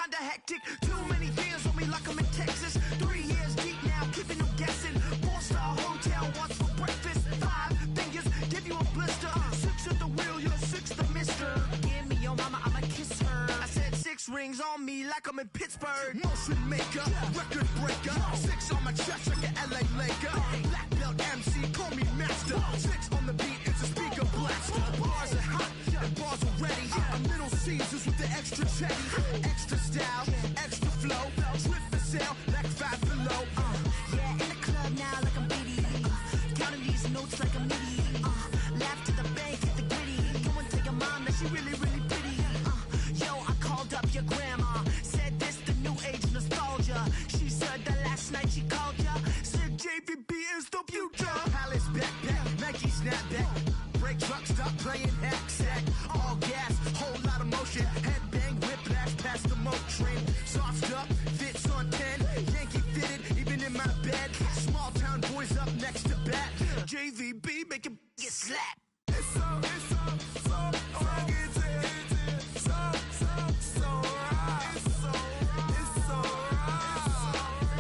kinda hectic. Too many years on me like I'm in Texas. 3 years deep now, keeping them guessing. 4-star hotel, what's for breakfast? 5 fingers, give you a blister. 6 at the wheel, you're 6 the mister. Give me your mama, I'ma kiss her. I said 6 rings on me like I'm in Pittsburgh. Motion maker, record breaker. 6 on my chest like an LA Laker. Black belt MC, call me master. 6 on the beat, it's a speaker blaster. Bars are hot, and bars are ready. I'm Little Caesars with the extra chetty. Extra style, extra flow. Swift for sale, like 5 below. Yeah, in the club now like I'm BD. Counting these notes like a MIDI. Laugh to the bank, hit the gritty. Go and tell your mom that she really, really pretty. Yo, I called up your grandma. Said this the new age nostalgia. She said that last night she called ya. Said JVB is the future. Palace backpack, Nike snapback. Break truck, stop playing hack sack. All gas, whole lot of motion. Headbang, whiplash, past the moat train. Soft up, fits on 10. Yankee fitted, even in my bed. Small town boys up next to bat. JVB make it get slapped. It's so rugged. So right. It's so right.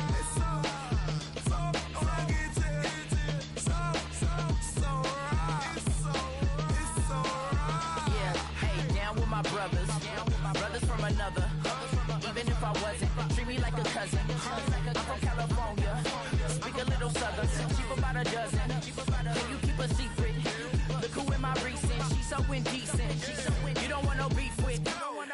It's so rugged. It's so right. It's so right. Yeah, hey, down with my brothers. Brothers from another. Even if I wasn't, treat me like a cousin. I'm from California. Speak a little southern. Cheap about a dozen. Can you keep a secret? Look who in my recent. She's so indecent. You don't want no beef with.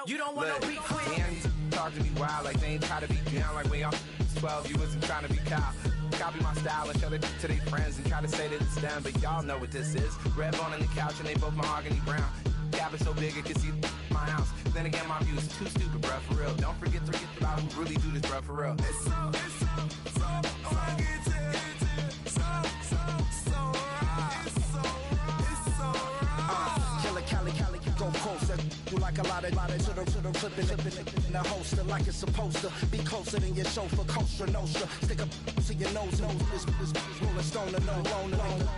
You don't want no beef with. Man, talk to me wild like they ain't try to be down. Like when y'all 12, you wasn't trying to be Kyle. Copy my style and show it to their friends and try to say that it's them, but y'all know what this is. Red bone on the couch and they both mahogany brown. Cabin so big it can see my house. Then again, my view is too stupid, bruh, for real. Don't forget about who really do this, bruh, for real. It's so rugged. So right. It's so right. Killer Cali, go coast. That you like a lot of to the flipping in the holster like it's supposed to be closer than your chauffeur. Costa Nostra, stick up to your nose. This rolling stone and no loner.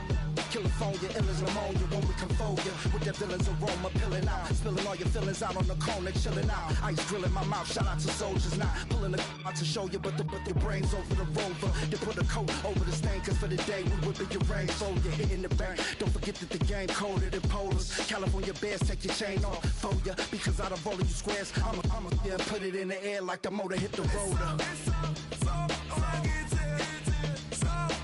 California, ill as pneumonia when we come for you. With that villain's aroma, pilling out. Spilling all your feelings out on the corner, chilling out. Ice drilling my mouth, shout out to soldiers. Not pulling the out to show you, but the brains over the rover. They put a coat over the stain, cause for the day we whipping your rain. So you're hitting the bank. Don't forget that the game coded in polars. California bears, take your chain off for ya. Because out of all of you squares, I'ma yeah, put it in the air like the motor hit the rotor. It's so rugged. So right. It's so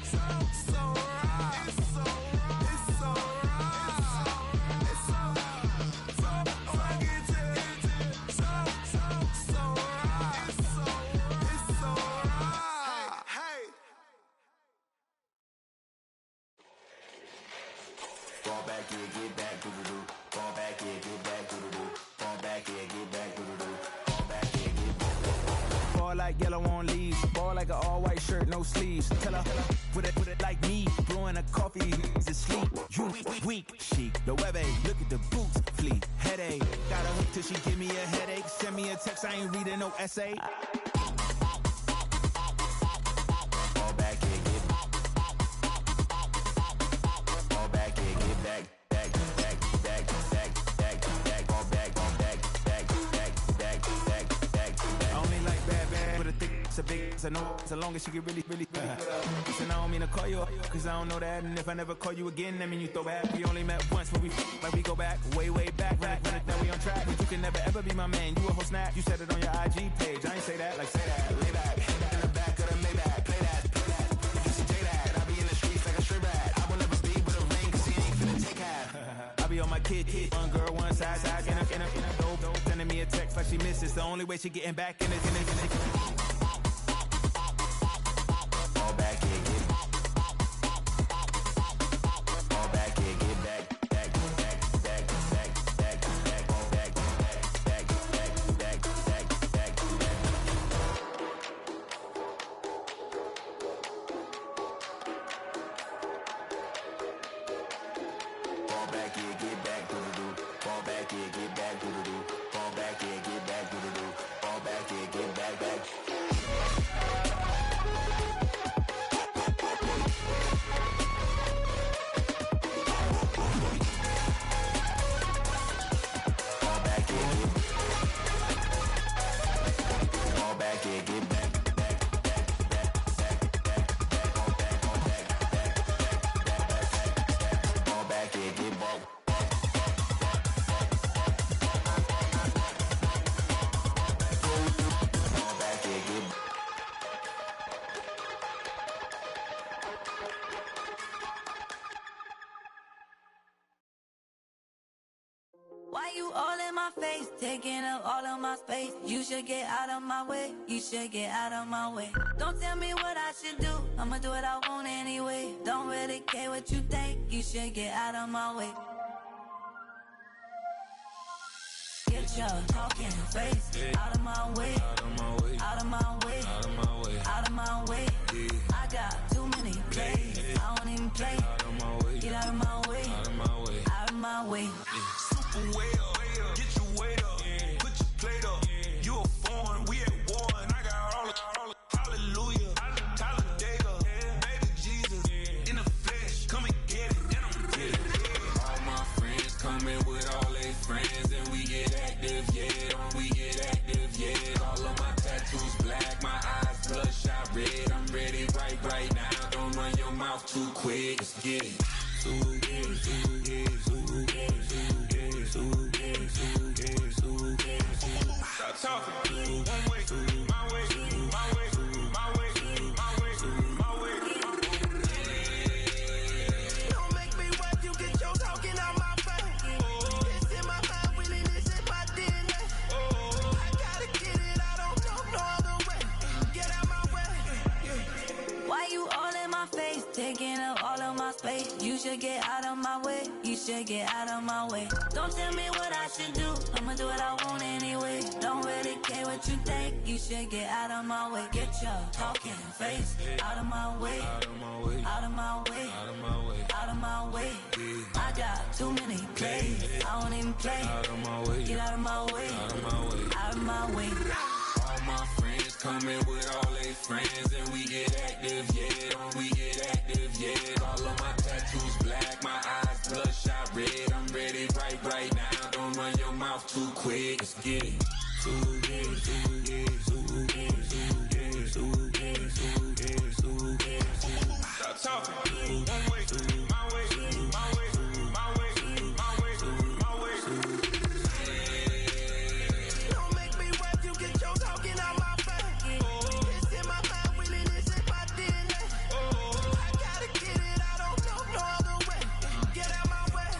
Ball like yellow on leaves. Ball like an all-white shirt, no sleeves. Tell her with it like me. Blowing a coffee, to sleep. You weak, chic. The web look at the boots, fleet. Headache. Got a hook till she give me a headache. Send me a text, I ain't reading no essay. I know so long as she get really Listen, I don't mean to call you up, cause I don't know that. And if I never call you again, that mean you throw back. We only met once, but we like we go back, way back. When it that we on track, but you can never ever be my man. You a whole snap, you said it on your IG page. I ain't say that, like say that, lay back. In the back of the Maybach, play that. You see J that, I be in the streets like a strip rat. I will never speak with a ring, cause he ain't finna take half. I be on my kid, one girl, one side, in a dope, sending me a text like she misses. The only way she getting back in it. Fall back, yeah, get back, do-do-do. Fall back, yeah, get back, do-do-do. Fall back, yeah, get back. my face, taking up all of my space. You should get out of my way, you should get out of my way. Don't tell me what I should do, I'ma do what I want anyway. Don't really care what you think, you should get out of my way. Get your talking face out of my way, out of my way, out of my way, out of my way, out of my way. I got too many plays, I don't even play. Get out of my way, out of my way, out of my way. Super way up, get your weight up, put your plate up. You a foreign, we at war, and I got all the hallelujah, Talladega, baby Jesus, in the flesh, come and get it, and I'm get it. All my friends coming with all their friends, and we get active, yeah, we get active, yeah. All of my tattoos black, my eyes bloodshot red. I'm ready right now. Don't run your mouth too quick. Let's get it. Stop talking. One way, my way, my way, my way, my way, my way. Don't make me wait, you get your talking out my face. It's in my mind, really, this is my DNA. I gotta get it, I don't know no other way. Get out my way. Why you all in my face, taking up all of my space? You should get out of my way, you should get out of my way. Don't tell me what I should do, I'ma do what I want anyway. Don't really care what you think, you should get out of my way. Get your talking face out of my way, out of my way, out of my way, out of my way, out of my way. I got too many plays, I don't even play. Out of my way, get out of my way, out of my way, out of my way. All my friends coming with all their friends, and we get active, yeah, we get active, yeah. All of my tattoos black, my eyes bloodshot red. I'm ready right now. Don't run your mouth too quick. Let's get it. Stop talking. One way, my way, my way, my way, my way, my way. Don't make me wait, you get your talking out my face. It's in my mind, really, this is my DNA. I gotta get it, I don't know no other way. Get out my way.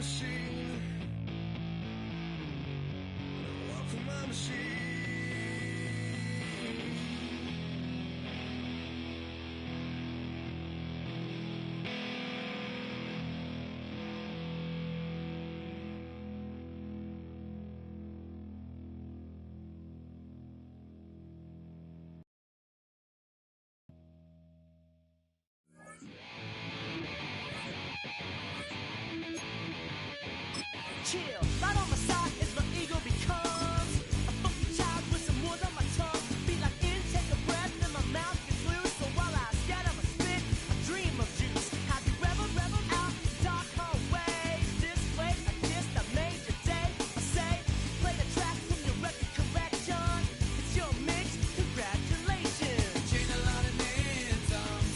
machine. Welcome my machine. Chill, right on my side is my ego becomes a funky child with some wood on my tongue. Be like in, take a breath, and my mouth gets loose. So while I scatter my spit, I dream of juice. Have you rebel out dark hallways? This way, like this, I made your day. I say, play the track from your record collection. It's your mix, congratulations. Chain a lot of names,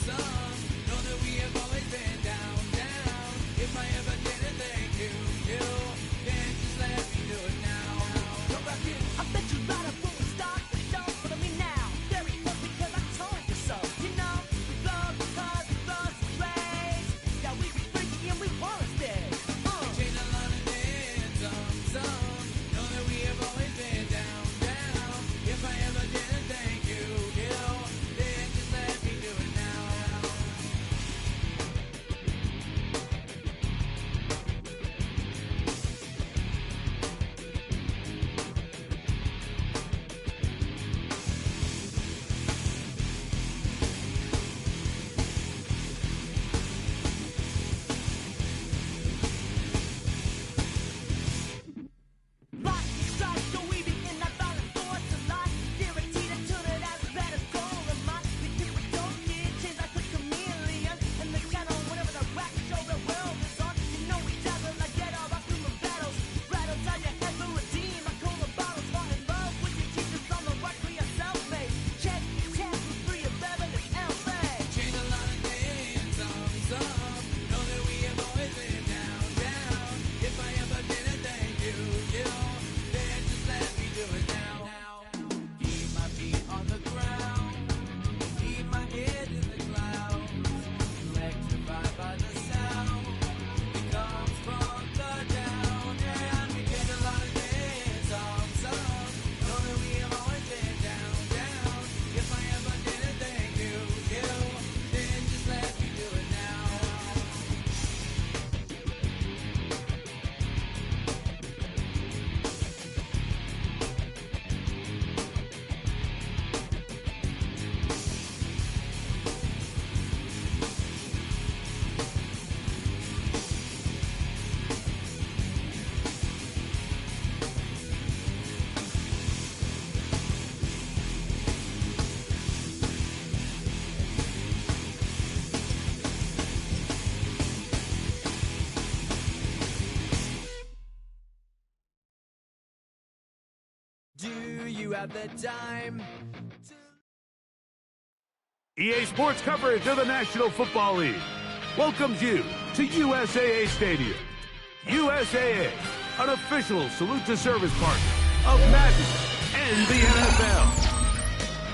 some. Know that we have always been down. If I ever didn't thank you. Then just let me do it now. Go back in. I bet you right up when we start the show. Follow me now. Very close because I told you so. You know, we blow because we blow some plays. Yeah, we be freaky and we wanna stay. Chain a lot of names, some. Know that we have always been down. If I ever didn't thank you, then just let me do it now. Rock strike, so we begin that violent force of life. Guaranteed to turn it as better goal of mine. Because we don't get changed like a chameleon. And the channel, whenever the rap show the world is on, you know we dazzle like get all our human battles. Rattle tie your head for redeem. I call the bottles, fall in love with your teachers on the rock for yourself, mate. Check, with free of Beverly LA. Chain a lot of names, some. Know that we have always been down. If I ever didn't thank you, then just let me do it now. Keep my feet on the ground, keep my head in the clouds. Electrified by the sound, it comes from the down. And we get a lot of names, some. Know that we have always been down. If I ever didn't thank you, then just let me do it now. Do you have the time? EA Sports coverage of the National Football League welcomes you to USAA Stadium. USAA, an official salute to service partner of Madden and the NFL.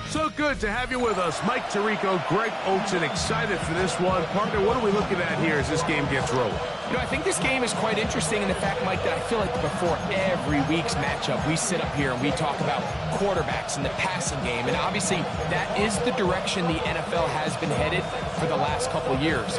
So good to have you with us. Mike Tirico, Greg Olsen, excited for this one. Partner, what are we looking at here as this game gets rolling? You know, I think this game is quite interesting in the fact, Mike, that I feel like before every week's matchup, we sit up here and we talk about quarterbacks and the passing game. And obviously, that is the direction the NFL has been headed for the last couple years.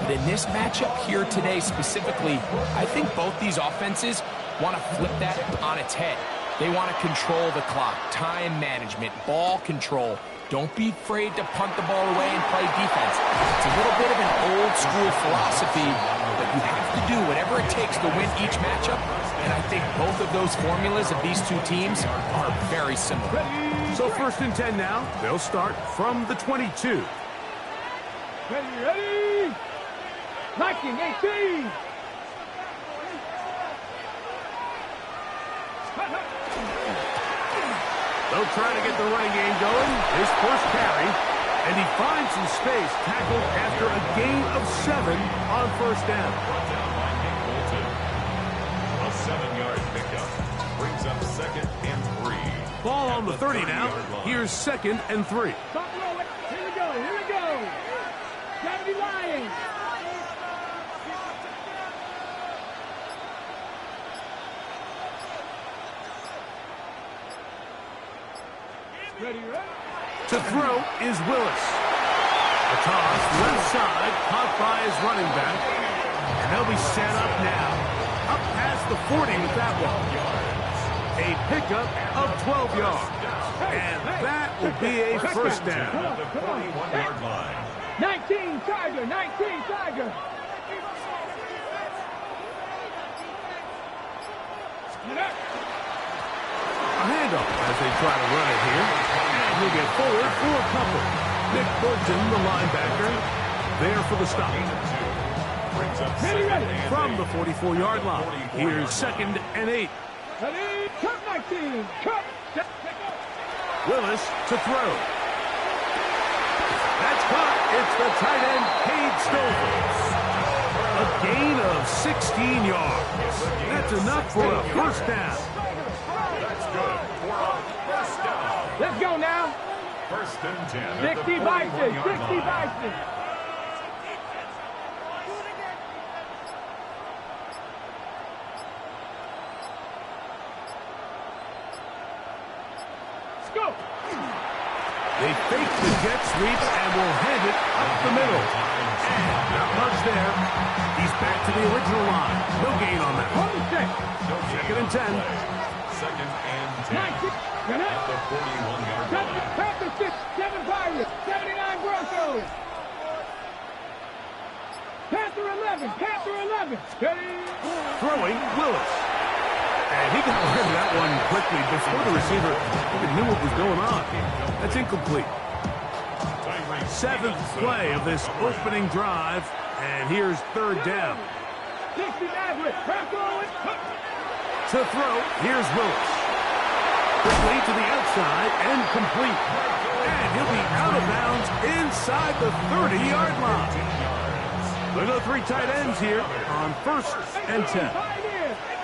But in this matchup here today specifically, I think both these offenses want to flip that on its head. They want to control the clock, time management, ball control. Don't be afraid to punt the ball away and play defense. It's a little bit of an old school philosophy, but you have to do whatever it takes to win each matchup. And I think both of those formulas of these two teams are very similar. So 1st and 10 now. They'll start from the 22. Ready? Knocking 18. They'll try to get the running game going. His first carry, and he finds some space, tackled after a gain of 7 on 1st down. A 7-yard pickup brings up 2nd and 3. Ball on the 30 now. Here's 2nd and 3. Top row it. Here we go. Gravity Lions. To throw is Willis. A toss left side, caught by his running back. And they'll be set up now. Up past the 40 with that one. A pickup of 12 yards. And that will be a first down. At the 41-yard line. 19 Tiger, 19 Tiger. A handoff as they try to run it here. And he'll get forward for a couple. Nick Bolton, the linebacker, there for the stop. From the 44-yard line. Here's 2nd and 8. Ready, cut 19, cut. Willis to throw. That's caught. It's the tight end, Cade Stover. A gain of 16 yards. That's enough for a first down. That's good for a first down. Let's go now. 1st and 10 at the 60 Bison, 41-yard 60 line. Bison. Let's go. They fake the jet sweep and will hand it up the middle. And not much there. He's back to the original line. No gain on that. 2nd and 10. 2nd and 10 at the 41-yard line. Panther 6, 7 Pirates, 79 Broncos. Panther 11, Panther 11. Ready? Throwing Willis. And he got rid of that one quickly before the receiver even knew what was going on. That's incomplete. 7th play of this opening drive. And here's 3rd down. 60 Maverick, Broncos. To throw, here's Willis. Quickly to the outside and complete. And he'll be out of bounds inside the 30-yard line. Look at the 3 tight ends here on 1st and 10.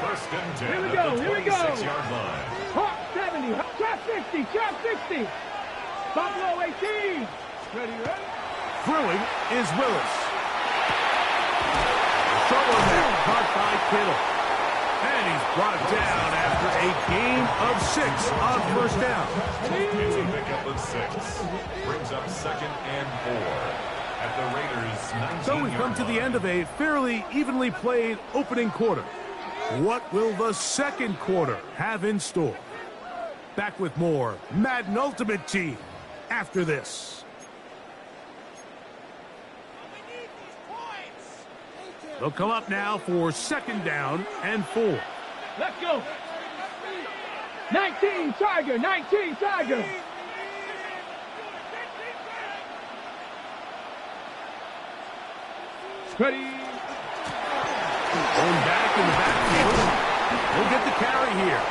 1st and 10 Here we at go, the here we go. 26-yard line. Hawk 70, Chop 60, Chop 60. Buffalo 18. Ready, ready? Throwing is Willis. Short one there, caught by Kittle. And he's brought down after a gain of 6 on 1st down. It's a pickup of 6. Brings up 2nd and 4 at the Raiders' 19-yard So we've come to the end of a fairly evenly played opening quarter. What will the second quarter have in store? Back with more Madden Ultimate Team after this. They'll come up now for 2nd down and 4. Let's go. 19 Tiger, 19 Tiger. Ready? Going back in the backfield. He'll get the carry here.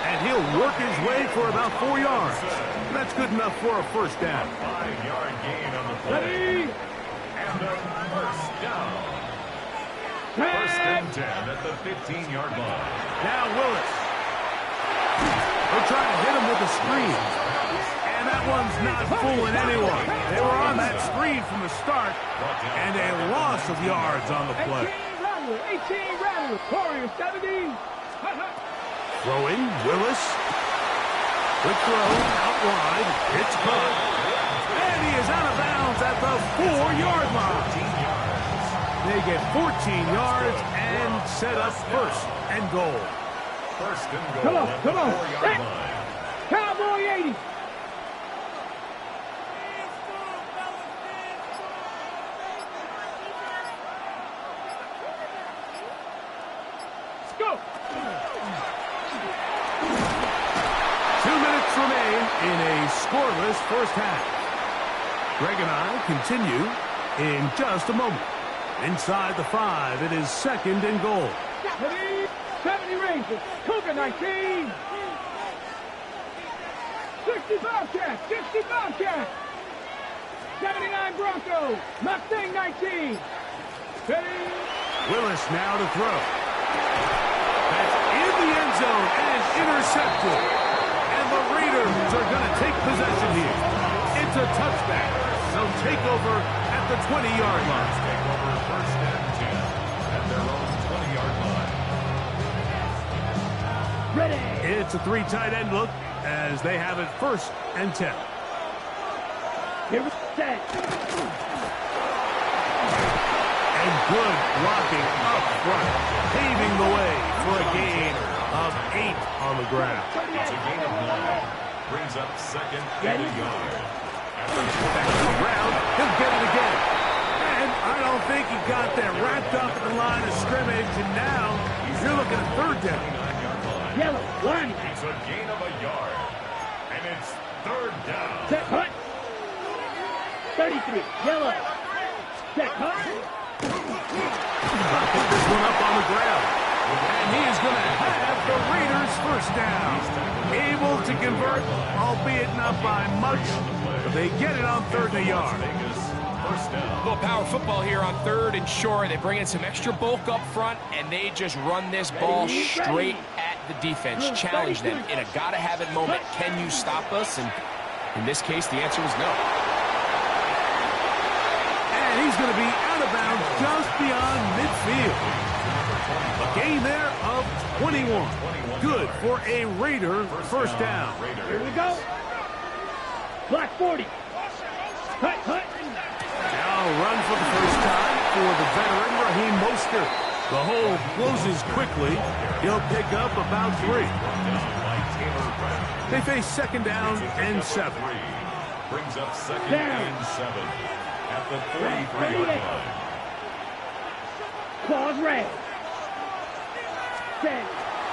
And he'll work his way for about 4 yards. That's good enough for a first down. 5-yard gain on the play. Ready? And a first down. 1st and 10 at the 15-yard line. Now Willis. They'll try to hit him with a screen. And that one's not fooling anyone. They were on that screen from the start. And a loss of yards on the play. 18 Rattler, Warrior 70. Throwing, Willis. Quick throw, out wide. It's caught. And he is out of bounds at the 4-yard line. They get 14 yards and set up 1st and goal. 1st and goal. Come on, at come the on. 4-yard line. Cowboy 80. Let's go. 2 minutes remain in a scoreless first half. Greg and I continue in just a moment. Inside the 5, it is 2nd and goal. 70 Rangers, Cougar 19. 60 Bobcats, 60 Bobcats. 79 Broncos, Mustang 19. Ready? Willis now to throw. That's in the end zone and intercepted. And the Raiders are going to take possession here. It's a touchback. So take over at the 20-yard line. Take over 1st and 10 at their own 20-yard line. Ready. It's a 3 tight end look as they have it 1st and 10. Here we set. And good blocking up front, paving the way for a gain of 8 on the ground. It's a gain of 9. Brings up second and a yard. Back to the ground, he'll get it again. And I don't think he got there. Wrapped up at the line of scrimmage, and now you're looking at third down. Yellow, one. It's a gain of a yard. And it's third down. Set, hut. 33, yellow. Set, hut. Put this one up on the ground. And he is going to have the Raiders first down. Able to convert, albeit not by much, but they get it on third and a yard. A little power football here on third and short. They bring in some extra bulk up front, and they just run this ball straight at the defense. Challenge them in a gotta-have-it moment. Can you stop us? And in this case, the answer is no. And he's going to be out of bounds just beyond midfield. A gain there of 21. Good for a Raider first down. Here we go. Black 40. Hut, hut. Now run for the first time for the veteran Raheem Mostert. The hole closes quickly. He'll pick up about 3. They face second down and 7. Brings up second and 7 at the 33-yard line. Claws red. 10.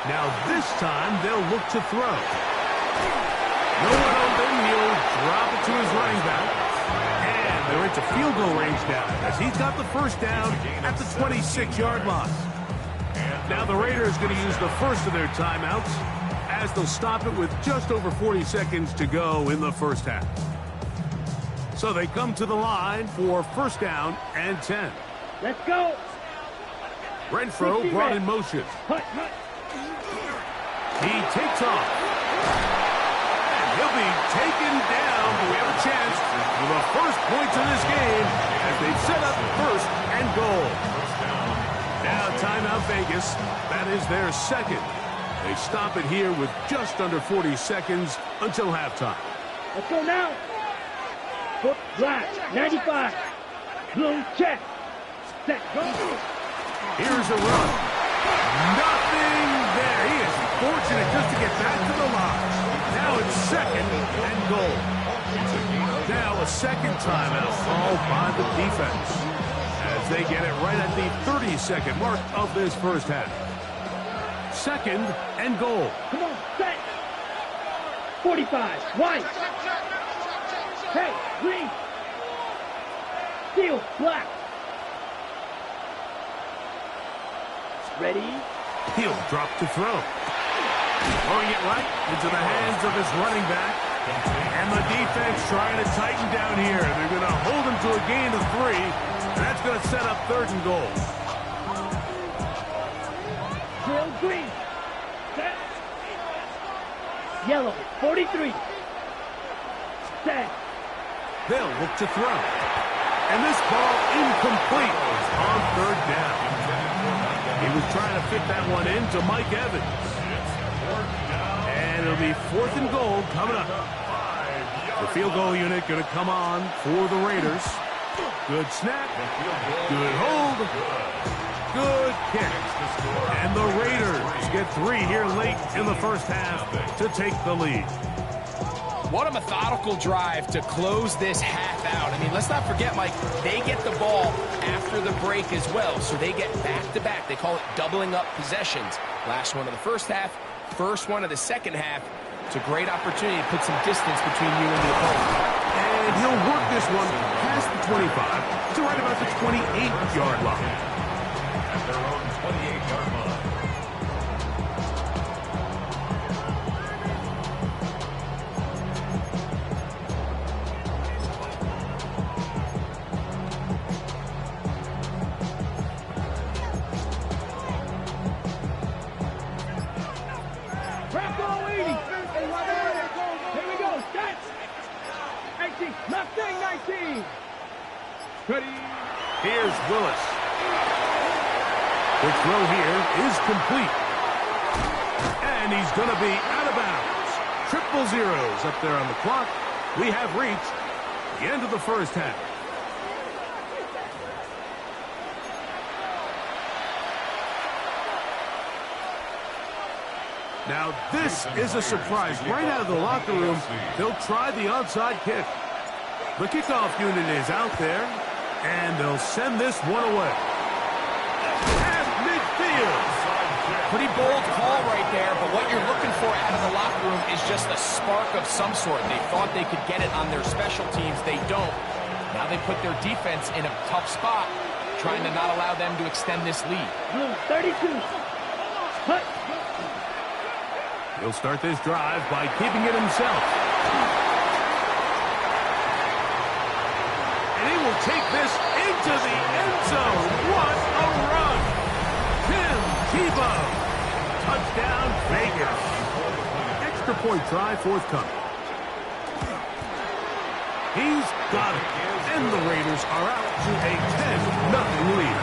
Now this time they'll look to throw. No one open. He'll drop it to his running back. And they're into field goal range now as he's got the first down at the 26-yard line. Now the Raiders going to use the first of their timeouts as they'll stop it with just over 40 seconds to go in the first half. So they come to the line for first down and 10. Let's go. Renfro brought in motion. Hut, hut. He takes off. And he'll be taken down, but we have a chance for the first points of this game as they set up first and goal. Now timeout Vegas. That is their second. They stop it here with just under 40 seconds until halftime. Let's go now. Foot black, 95. Blue check. Set, go. Here's a run. Nothing there. He is fortunate just to get back to the line. Now it's second and goal. Now a second timeout called by the defense as they get it right at the 30-second mark of this first half. Second and goal. Come on, set. 45, white. Hey, green. Steel, black. Ready? He'll drop to throw. Throwing it right into the hands of his running back. And the defense trying to tighten down here. They're going to hold him to a gain of 3. And that's going to set up third and goal. Drill green. Set. Yellow, 43. Set. They'll look to throw. And this ball incomplete on third down. He was trying to fit that one into Mike Evans. And it'll be fourth and goal coming up. The field goal unit going to come on for the Raiders. Good snap. Good hold. Good kick. And the Raiders get 3 here late in the first half to take the lead. What a methodical drive to close this half out. I mean, let's not forget, Mike, they get the ball after the break as well, so they get back-to-back. They call it doubling up possessions. Last one of the first half, first one of the second half. It's a great opportunity to put some distance between you and the opponent. And he'll work this one past the 25 to right about the 28-yard line. At their own 28-yard line. Here's Willis. The throw here is complete. And he's going to be out of bounds. Tripped Triple zeros up there on the clock. We have reached the end of the first half. Now this is a surprise. Right out of the locker room, they'll try the onside kick. The kickoff unit is out there, and they'll send this one away. At midfield. Pretty bold call right there, but what you're looking for out of the locker room is just a spark of some sort. They thought they could get it on their special teams. They don't. Now they put their defense in a tough spot, trying to not allow them to extend this lead. 32. Hut. He'll start this drive by keeping it himself. And he will take this into the end zone. What a run! Tim Tebow. Touchdown, Vegas. Extra point try forthcoming. He's got it. And the Raiders are out to a 10-0 lead.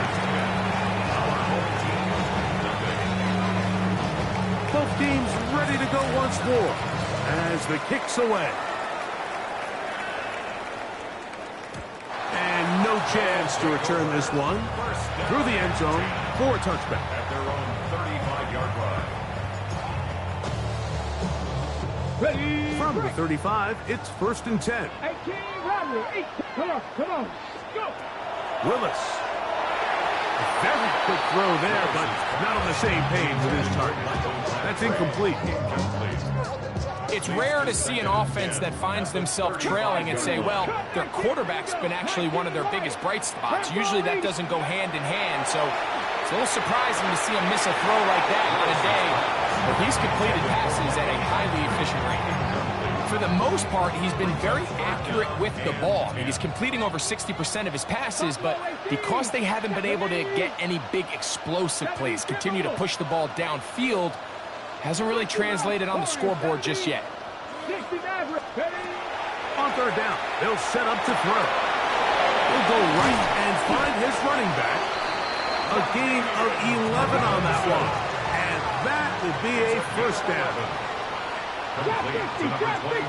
Both teams ready to go once more as the kick's away. And no chance to return this one. Through the end zone for a touchback. At their own 35-yard line. Ready. From the 35, it's 1st and 10. 18, Rodney. Come on. Go. Willis. A very quick throw there, but not on the same page with his target. That's incomplete. It's rare to see an offense that finds themselves trailing and say, well, their quarterback's been actually one of their biggest bright spots. Usually that doesn't go hand in hand, so it's a little surprising to see him miss a throw like that on a day where he's completed passes at a highly efficient rate. For the most part, he's been very accurate with the ball. I mean, he's completing over 60% of his passes, but because they haven't been able to get any big explosive plays, continue to push the ball downfield, hasn't really translated on the scoreboard just yet. On 3rd down, they'll set up to throw. He'll go right and find his running back. A gain of 11 on that one. And that will be a 1st down. Complete to number 21,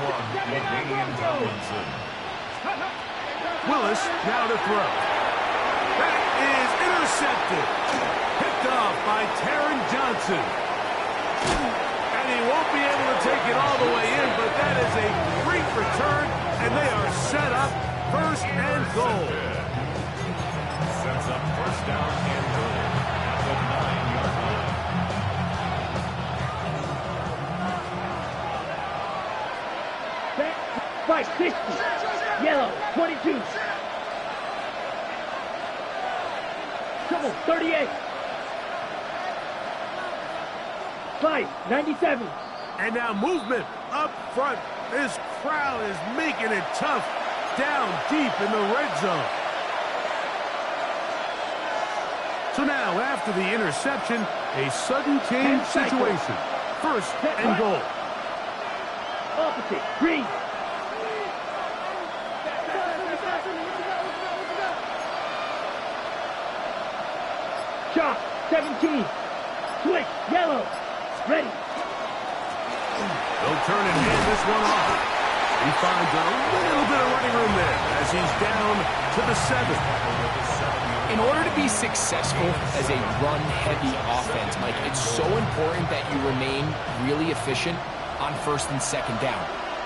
Ladainian Tomlinson. Willis now to throw. That is intercepted. Picked off by Taron Johnson. And he won't be able to take it all the way in, but that is a great return, and they are set up 1st and goal. Sets up 1st down and goal at the 9-yard line. Fight 60. Yellow, 22. Trouble, 38. 97. And now movement up front. This crowd is making it tough down deep in the red zone. So now, after the interception, a sudden change situation. 1st and goal. Opposite, green. Chop, 17. Switch, yellow. Ready. They'll turn and hand this one off. He finds a little bit of running room there as he's down to the 7. In order to be successful as a run-heavy offense, Mike, it's so important that you remain really efficient on 1st and 2nd down.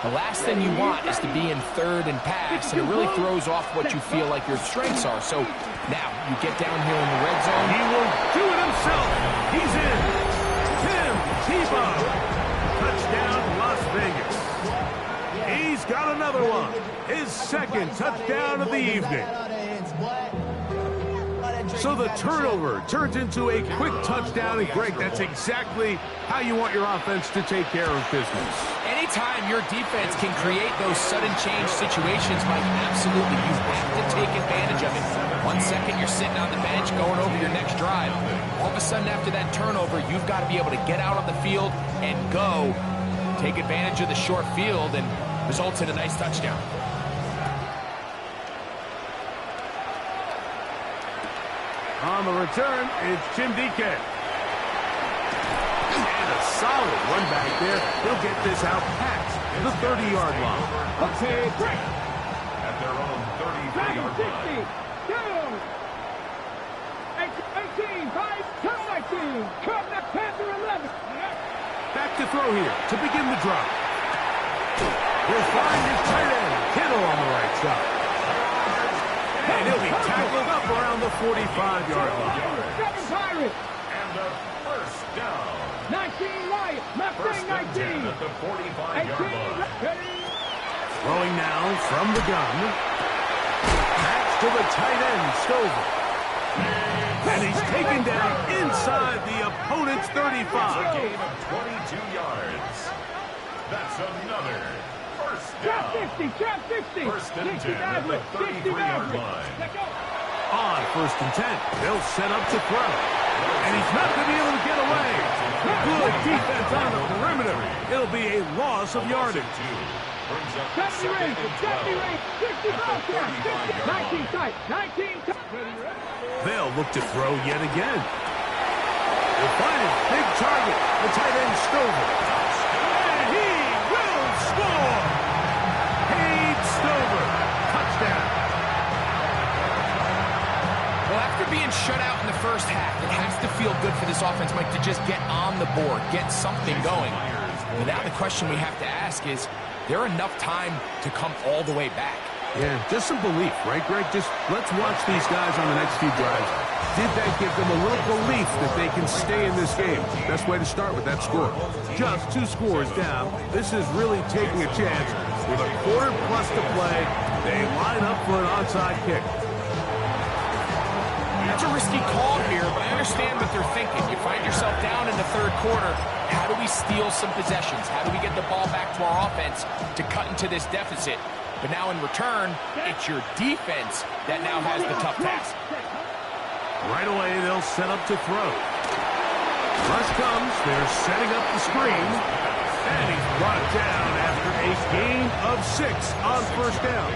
The last thing you want is to be in 3rd and pass, and it really throws off what you feel like your strengths are. So now you get down here in the red zone. He will do it himself. He's in. Tim Tebow. Touchdown, Las Vegas. He's got another one. His 2nd touchdown of the evening. So the turnover turns into a quick touchdown, and Greg, that's exactly how you want your offense to take care of business. Anytime your defense can create those sudden change situations, Mike, absolutely, you have to take advantage of it. 1 second you're sitting on the bench going over your next drive. All of a sudden after that turnover, you've got to be able to get out on the field and go, take advantage of the short field, and results in a nice touchdown. On the return, it's Jim DK. And a solid run back there. He'll get this out past the 30-yard line. Okay, break. At their own 33-yard 60. line. Down. 18. 5. Come 19. Come the Panther 11. Back to throw here to begin the drop. He'll find his tight end, Kittle, on the right side. And he'll be tackled up around the 45-yard line. 7 Pirates. And a first down. 19 Lions. First Mustang and 10 19. at the 45-yard line. Throwing now from the gun. Back to the tight end, Stover. And he's taken down inside the opponent's 35. A gain of 22 yards. That's another first down. Trap 50. First and 10 at the 33-yard line. On first and 10, they'll set up to throw. And he's not going to be able to get away. Good defense on the perimeter. It'll be a loss of yardage. Brings up 70 range. 2nd and 12. 19 tight. 19 tight. They'll look to throw yet again. They'll find his big target, the tight end Stover. And he will score! Paige Stover, touchdown. Well, after being shut out in the first half, it has to feel good for this offense, Mike, to just get on the board, get something going. But now the question we have to ask is there enough time to come all the way back? Yeah, just some belief, right, Greg? Just let's watch these guys on the next few drives. Did that give them a little belief that they can stay in this game? Best way to start with that score. Just 2 scores down. This is really taking a chance. With a quarter plus to play, they line up for an onside kick. It's a risky call here, but I understand what they're thinking. You find yourself down in the third quarter. How do we steal some possessions? How do we get the ball back to our offense to cut into this deficit? But now in return, it's your defense that now has the tough task. Right away, they'll set up to throw. Rush comes. They're setting up the screen. And he's brought down after a gain of 6 on first down.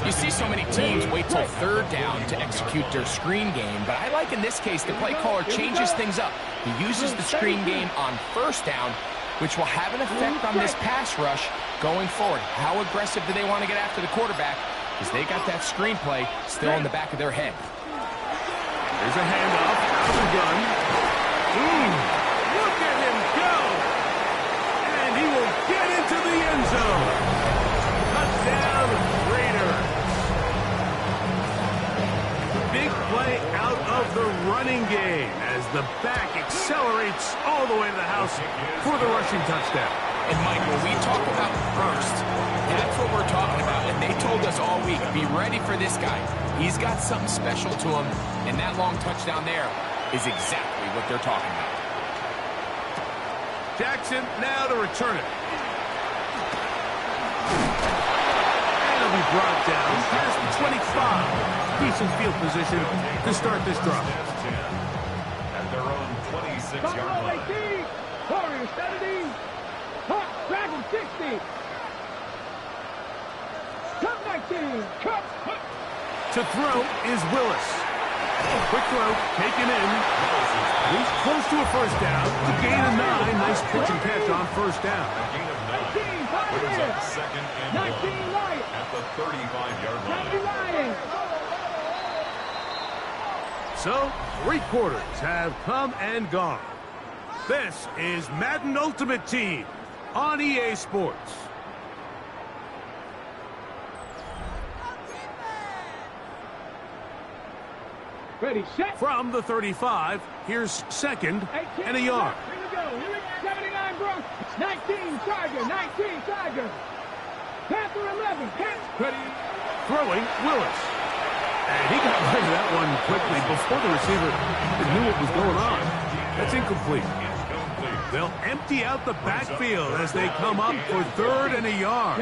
You see so many teams wait till third down to execute their screen game, but I like in this case the play caller changes things up. He uses the screen game on first down, which will have an effect on this pass rush going forward. How aggressive do they want to get after the quarterback? Because they got that screenplay still in the back of their head. There's a handoff out of the gun. Look at him go! And he will get into the end zone. Touchdown, Raiders. Big play out of the running game as the back accelerates all the way to the house for the rushing touchdown. And Mike, when we talk about burst, that's what we're talking about. And they told us all week, be ready for this guy. He's got something special to him, and that long touchdown there is exactly what they're talking about. Jackson now to return it. And he'll be brought down past the 25. Decent field position to start this drive. At their own 26-yard line. 18. Warriors 70. Hawk Dragon 60. Cup 19. Cup. To throw is Willis. Quick throw, taken in. He's close to a first down. To gain a 9. Nice pitch and catch on first down. A gain of 9. Brings up 2nd and 19 Lions. at the 35-yard 90 line. Lions. So, 3 quarters have come and gone. This is Madden Ultimate Team on EA Sports. Ready, set. From the 35, here's 2nd and a yard. Here we go. Here we go. 79 Broncos. 19 Charger. 19 Charger. Panther 11. Ready. Throwing, Willis. And he got rid of that one quickly before the receiver knew what was going on. That's incomplete. They'll empty out the backfield as they come up for 3rd and a yard.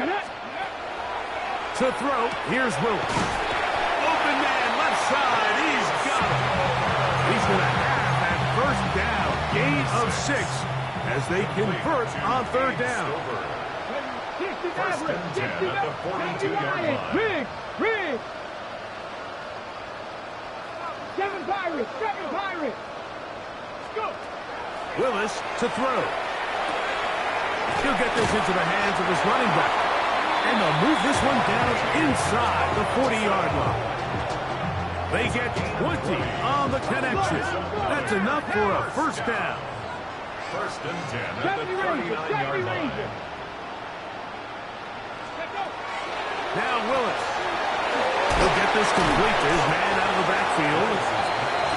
To throw, here's Willis. Open man, left side. He's got it. He's going to have that first down. Gain of 6 as they convert on 3rd down. First and 10 at the 42-yard line. Riggs. 7 Pirates. 7 Pirates. Go. Willis to throw. He'll get this into the hands of his running back. And they'll move this one down inside the 40-yard line. They get 20 on the connection. That's enough for a first down. First and 10 at the 39-yard line. Now Willis. He'll get this complete to his man out of the backfield.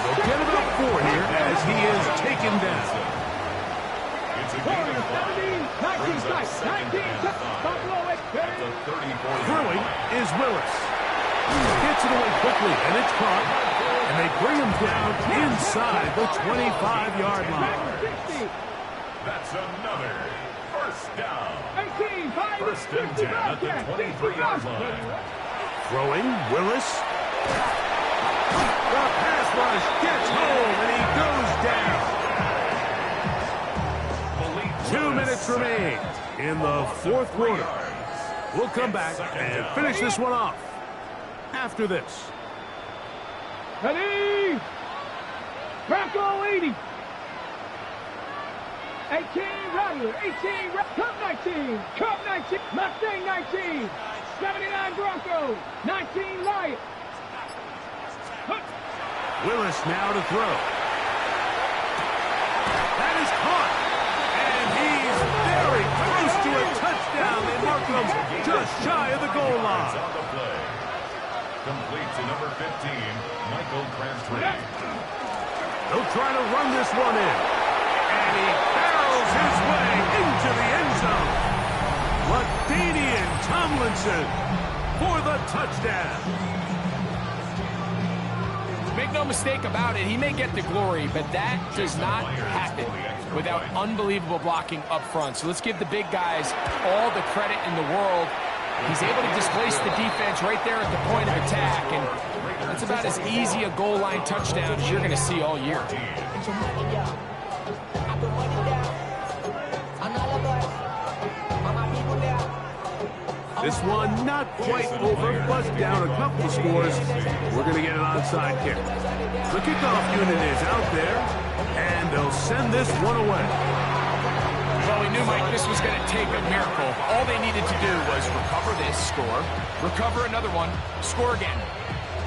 They'll get about 4 here as he is taken down. It's a gain of 5. Brings up second and 5. That's a 34-yard Throwing line. is Willis. Gets it away quickly, and it's caught. And they bring him down inside the 25-yard line. That's another first down. First and 10 at the 23-yard line. Throwing, Willis. The pass rush gets home, and he goes down. 2 minutes remain in the fourth quarter. We'll come back and finish this one off after this. Ready? Bronco 80. 18 Rattler, 18 Cup 19, Cup 19, Mustang 19, 79 Bronco, 19 Lion. Willis now to throw. That is caught. And he's very close to a touchdown. They mark him just shy of the goal line. On the play. Complete to number 15, Michael Crabtree. They'll try to run this one in. And he barrels his way into the end zone. LaDainian Tomlinson for the touchdown. Make no mistake about it, he may get the glory, but that does not happen without unbelievable blocking up front. So let's give the big guys all the credit in the world. He's able to displace the defense right there at the point of attack, and that's about as easy a goal line touchdown as you're going to see all year. This one not quite over, but down a couple of scores. We're going to get an onside kick. The kickoff unit is out there, and they'll send this one away. Well, we knew, Mike, this was going to take a miracle. All they needed to do was recover this, score, recover another one, score again.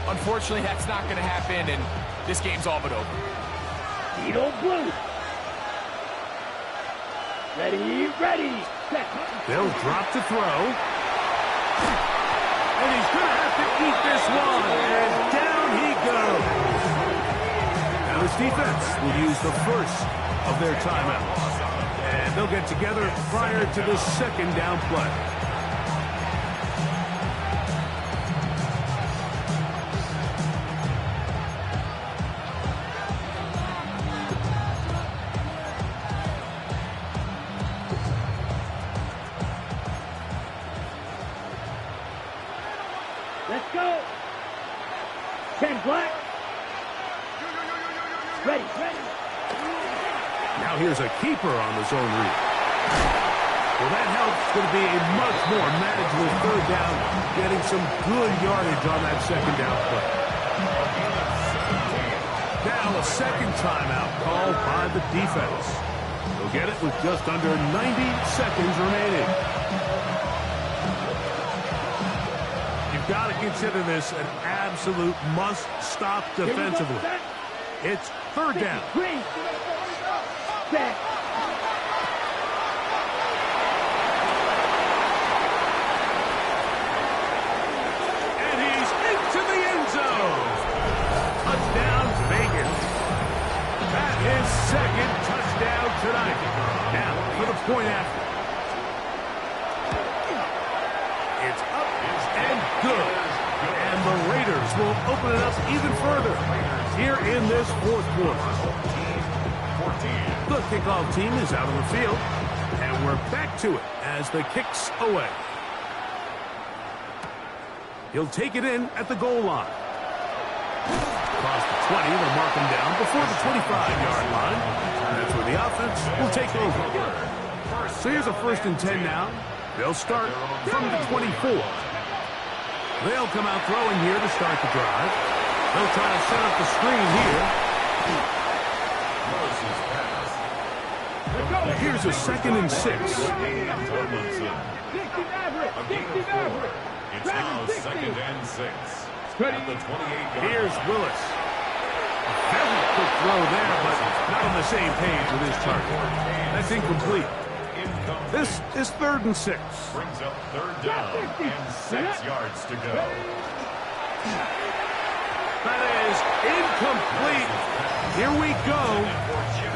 Unfortunately, that's not going to happen, and this game's all but over. Edo Blue. Ready, ready, set. They'll drop to throw. And he's going to have to eat this one. And down he goes. Now this defense will use the first of their timeouts. And they'll get together prior to the second down play. Let's go. 10 black. Ready, ready. Now here's a keeper on the zone read. Well, that helps. It's going to be a much more manageable third down, getting some good yardage on that second down play. Now a second timeout called by the defense. They'll get it with just under 90 seconds remaining. You've got to consider this an absolute must-stop defensively. It's third down. Set. And he's into the end zone. Touchdown, Vegas. That is second touchdown tonight. Now for the point after. It's up and good. And the Raiders will open it up even further here in this fourth quarter. The kickoff team is out on the field, and we're back to it as the kick's away. He'll take it in at the goal line. Across the 20, they'll mark him down before the 25-yard line. That's where the offense will take over. So here's a first and 10 now. They'll start from the 24. They'll come out throwing here to start the drive. They'll try to set up the screen here. Here's a 2nd and 6. 60 Maverick. 60 Maverick. It's now 2nd and 6. At the 28-yard Here's Willis. A very quick throw there, but not on the same page with his target. That's incomplete. This is 3rd and 6. Brings up 3rd down and 6 yards to go. That is incomplete. Here we go.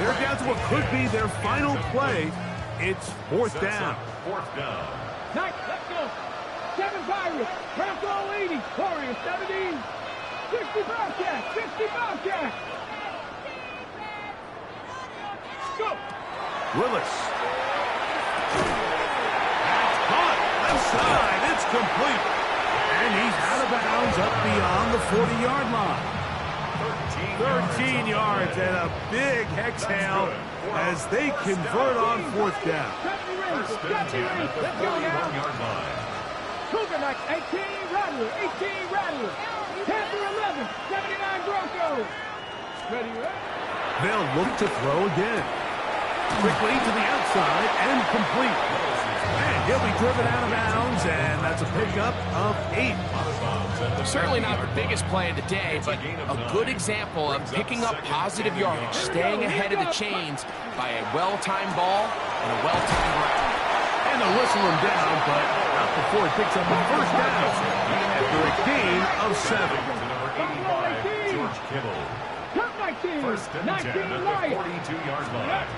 They're down to what could be their final play. It's 4th down. 4th down. Nice, let's go. 7 Pirates. Bronco 80. Warriors 70. 60 Bobcats. 60 Bobcats. Go. Willis. That's caught. Left side. It's complete. And he's out of bounds up beyond the 40-yard line. 13 yards and a big exhale as they convert on 4th down. First and 10 at the 41-yard line. Cougar Knights 18 Rattler. 18 Rattler. Panther 11. 79 Broncos. Ready, They'll look to throw again. Quickly to the outside and complete. And he'll be driven out of bounds, and that's a pickup of 8. Certainly not the biggest play of the day, but a good example of picking up positive yardage, staying ahead of the chains by a well-timed ball and a well-timed route. And they'll whistle him down, but not before it picks up a 1st down after a gain of 7. Number 85, George Kittle. Top 19. First and 10 at the 42-yard line.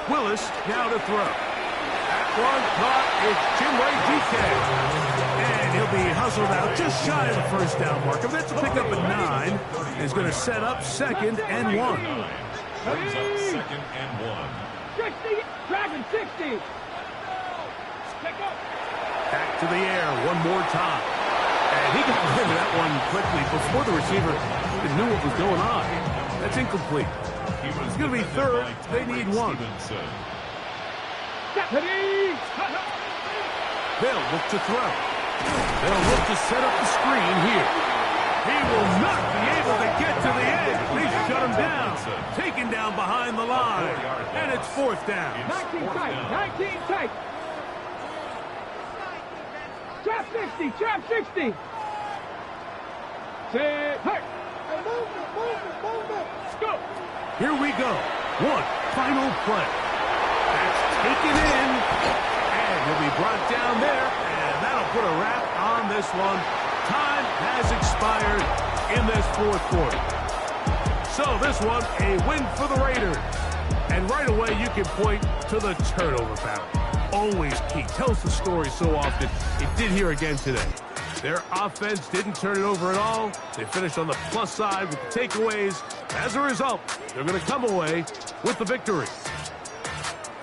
Willis now to throw. That one caught. It's Chinway GK. And he'll be hustled out just shy of the 1st down marker. That's a pickup at 9. Is going to set up 2nd and 1. Brings up 2nd and 1. 60. Dragon 60. Back to the air one more time. And he got rid of that one quickly before the receiver even knew what was going on. That's incomplete. It's going to be 3rd. They need 1. They'll look to throw. They'll look to set up the screen here. He will not be able to get to the edge. They shut him down. Taken down behind the line. And it's 4th down. 19 tight. 19 tight. Trap 60. Trap 60. Set. Hey. Move it. Go. Here we go. One final play. That's taken in. And he'll be brought down there. And that'll put a wrap on this one. Time has expired in this 4th quarter. So this one, a win for the Raiders. And right away, you can point to the turnover battle. Always key. Tells the story so often. It did here again today. Their offense didn't turn it over at all. They finished on the plus side with the takeaways. As a result, they're going to come away with the victory.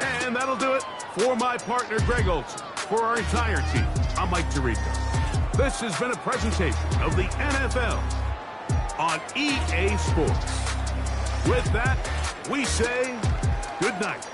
And that'll do it for my partner, Greg Olson. For our entire team, I'm Mike Tirico. This has been a presentation of the NFL on EA Sports. With that, we say good night.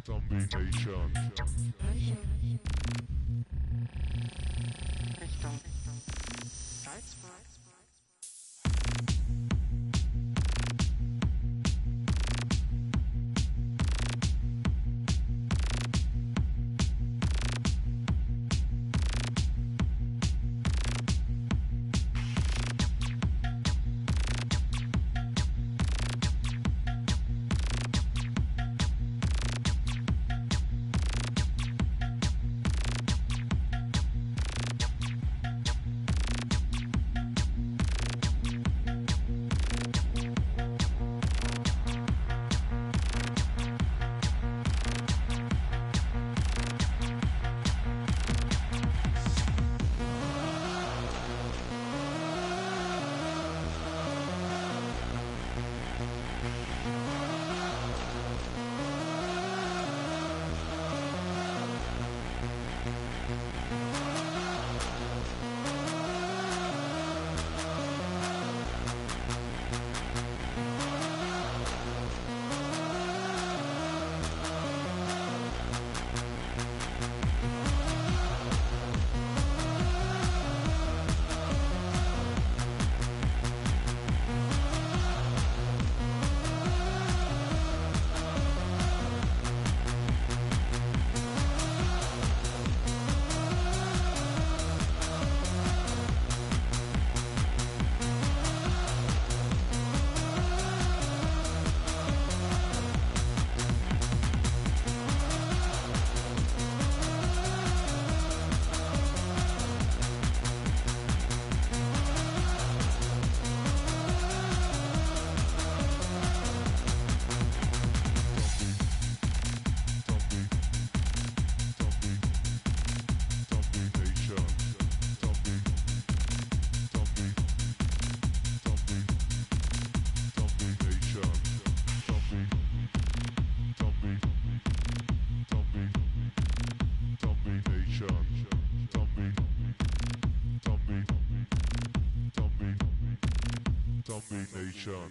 Domination. Domination.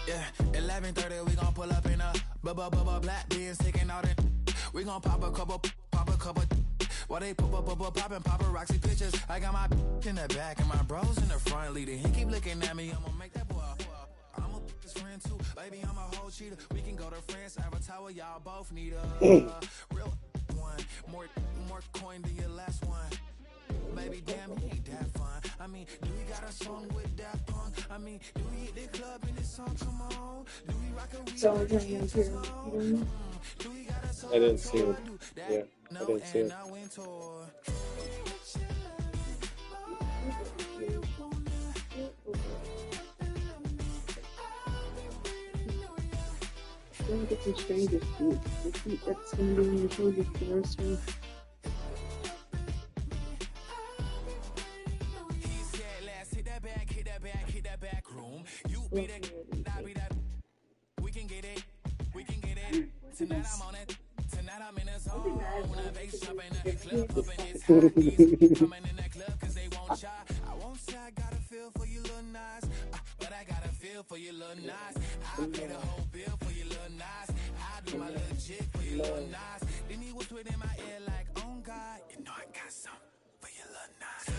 Yeah, 11:30, we gon' pull up in a black beans, taking out it. We gon' pop a couple. While they poppin' paparazzi pictures. I got my in the back and my bros in the front leading. He keep looking at me, I'm gonna make that boy. best friend too. Baby, I'm a whole cheater. We can go to France, have a tower, y'all both need a real one. More coin than your last one. Baby, damn, he ain't that fun. I mean, do we got a song with that punk? I mean, do we hit the club in this song? Come on. Do we rock a weed? So I didn't see it. Yeah, I didn't see it. I'm gonna get some strangers food. That's gonna be in your shoulders for the rest of you. Hit that back room. You be that, I be that. We can get it. Tonight I'm on it. Tonight I'm in the zone. When the bass jump in the club, up in his high. Coming in that club cause they won't shy. I won't say I got a feel for you little nice, but I got a feel for you little nice. I pay the whole bill for you little nice. I do my little jig for you little nice. Then he whispered in my ear like, oh God, you know I got something for you little nice.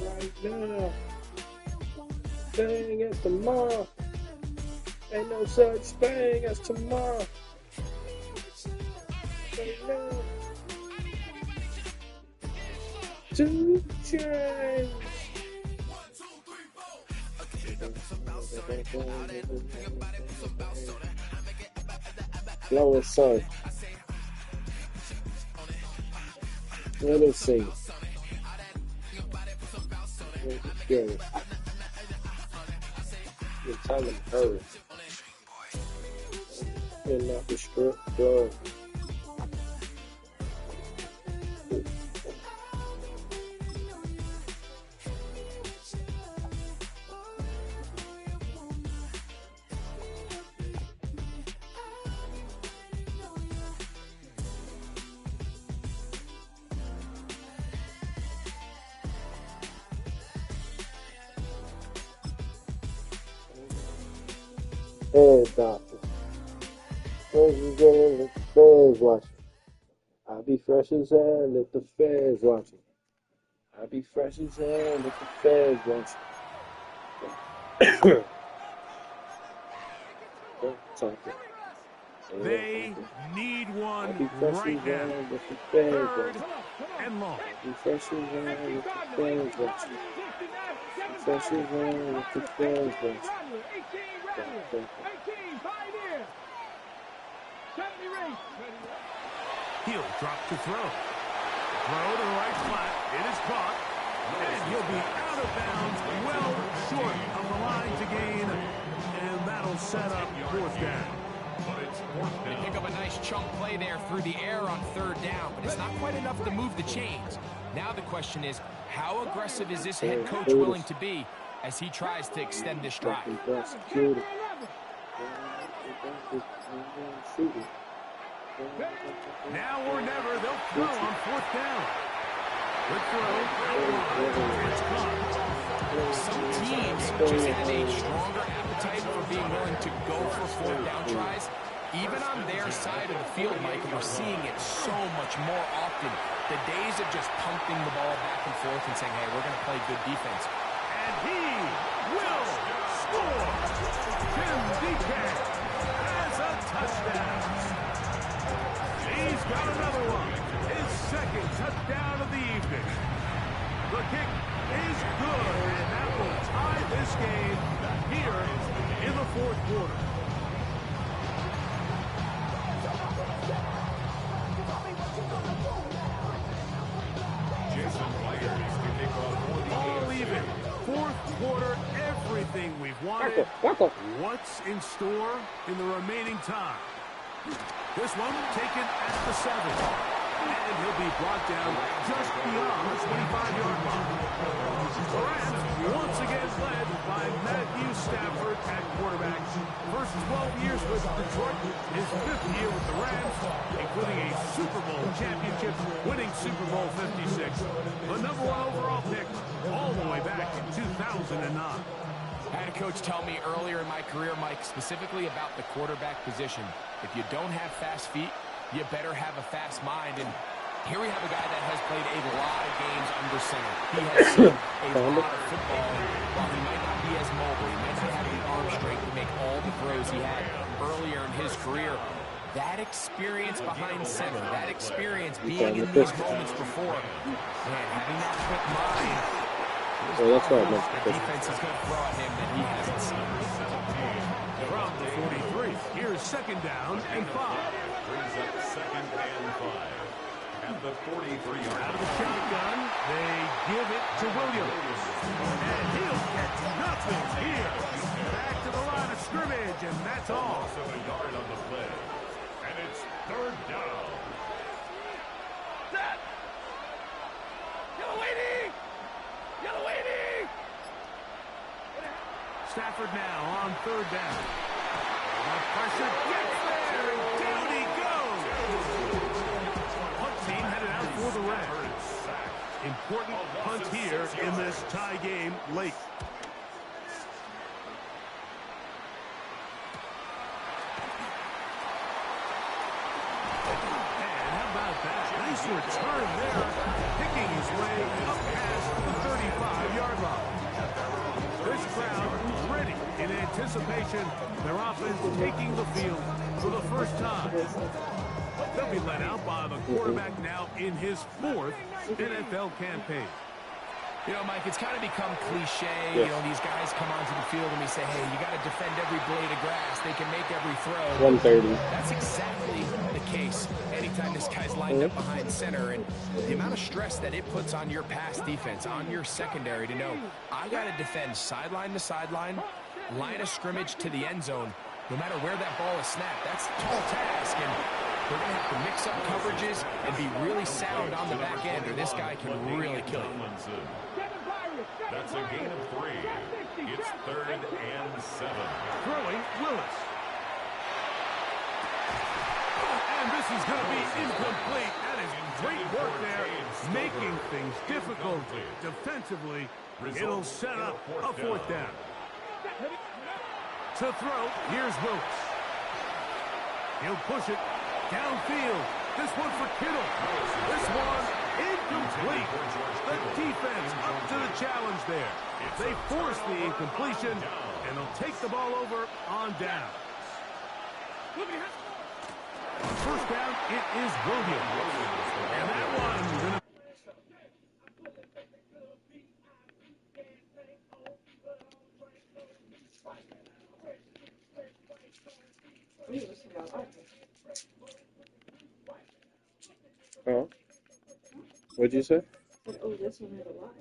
Right now. Thing as tomorrow. Ain't no such thing as tomorrow. Right now. 2 chains. Lower side. Let us see. Good. Your time and hurry. And not the strip club. Hey, doctor. Feds in, let the feds watching. I be fresh as hell, let the feds watching. I be fresh as hell, let the feds watching. They need one right now. Third and long. Be fresh as hell, let the feds watching. Be fresh as hell, let the feds watching. He'll drop to throw. Throw to the right flat. It is caught. And he'll be out of bounds, well short of the line to gain. And that'll set up 4th down. They pick up a nice chunk play there through the air on 3rd down, but it's not quite enough to move the chains. Now the question is, how aggressive is this head coach willing to be as he tries to extend this drive? Now or never, they'll throw on 4th down. Good throw. It's caught. Some teams just have a stronger appetite for being willing to go for 4th down tries. Even on their side of the field, Mike, we're seeing it so much more often. The days of just pumping the ball back and forth and saying, hey, we're going to play good defense. And he will score. Tim DK has a touchdown. He's got another one. His 2nd touchdown of the evening. The kick is good, and that will tie this game here in the 4th quarter. All even. 4th quarter, everything we've wanted. What's in store in the remaining time? This one taken at the 7. And he'll be brought down just beyond the 25-yard line. The Rams once again led by Matthew Stafford at quarterback. First 12 years with Detroit, his 5th year with the Rams, including a Super Bowl championship, winning Super Bowl 56. The #1 overall pick all the way back in 2009. I had a coach tell me earlier in my career, Mike, specifically about the quarterback position. If you don't have fast feet, you better have a fast mind. And here we have a guy that has played a lot of games under center. He has seen a lot of football. And while he might not be as mobile, he might not have the arm strength, as he had earlier in his career. That experience behind center, that experience being in these moments before, man, having that quick mind, well, that's what I meant. the defense is going to throw at him that he hasn't seen. From the 43, here's second down and 5. Brings up second and 5. At the 43-yard Out of the shotgun, they give it to Williams. And he'll get nothing here. Back to the line of scrimmage, and that's all. Also a yard on the play. And it's third down. Set! Yellow 80! Yellow 80! Stafford now on third down. The pressure gets there, and down he goes. Punt team headed out for the Reds. Important punt here in this tie game late. And how about that? Nice return there, picking his way up past the 35-yard line. This crowd ready in anticipation. Their offense taking the field for the first time. They'll be led out by the quarterback now in his 4th NFL campaign. You know, Mike, it's kind of become cliche. You know, these guys come onto the field and we say, hey, you got to defend every blade of grass. They can make every throw. 130. That's exactly the case anytime this guy's lined up behind center. And the amount of stress that it puts on your pass defense, on your secondary to know, I got to defend sideline to sideline, line of scrimmage to the end zone, no matter where that ball is snapped. That's a tall task, and they're going to have to mix up coverages and be really sound on the back end, or this guy can really kill you. That's a gain of 3. It's third and 7. Throwing Willis. And this is going to be incomplete. That is great work there, making things difficult defensively. It'll set up a 4th down. To throw, here's Willis. He'll push it downfield. This one for Kittle. This one incomplete. The defense up to the challenge there. They force the incompletion, and they'll take the ball over on down. First down, it is Williams. And that one's going to... Oh. What'd you say? Oh, this one had a lot.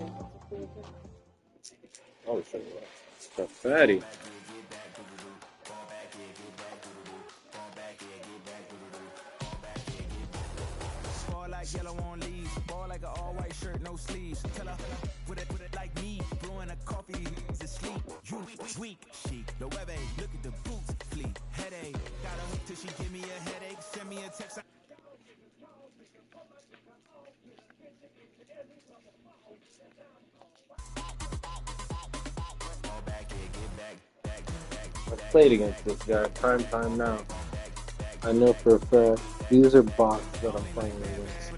Oh, so the fatty. Ball like yellow on leaves, ball like an all-white shirt, no sleeves. Tell her, put it like me, blowing a coffee, he's asleep. You weak, chic, the web look at the boots, fleet, headache. Gotta wait till she give me a headache, send me a text. I've played against this guy prime time now. I know for a fact these are bots that I'm playing against.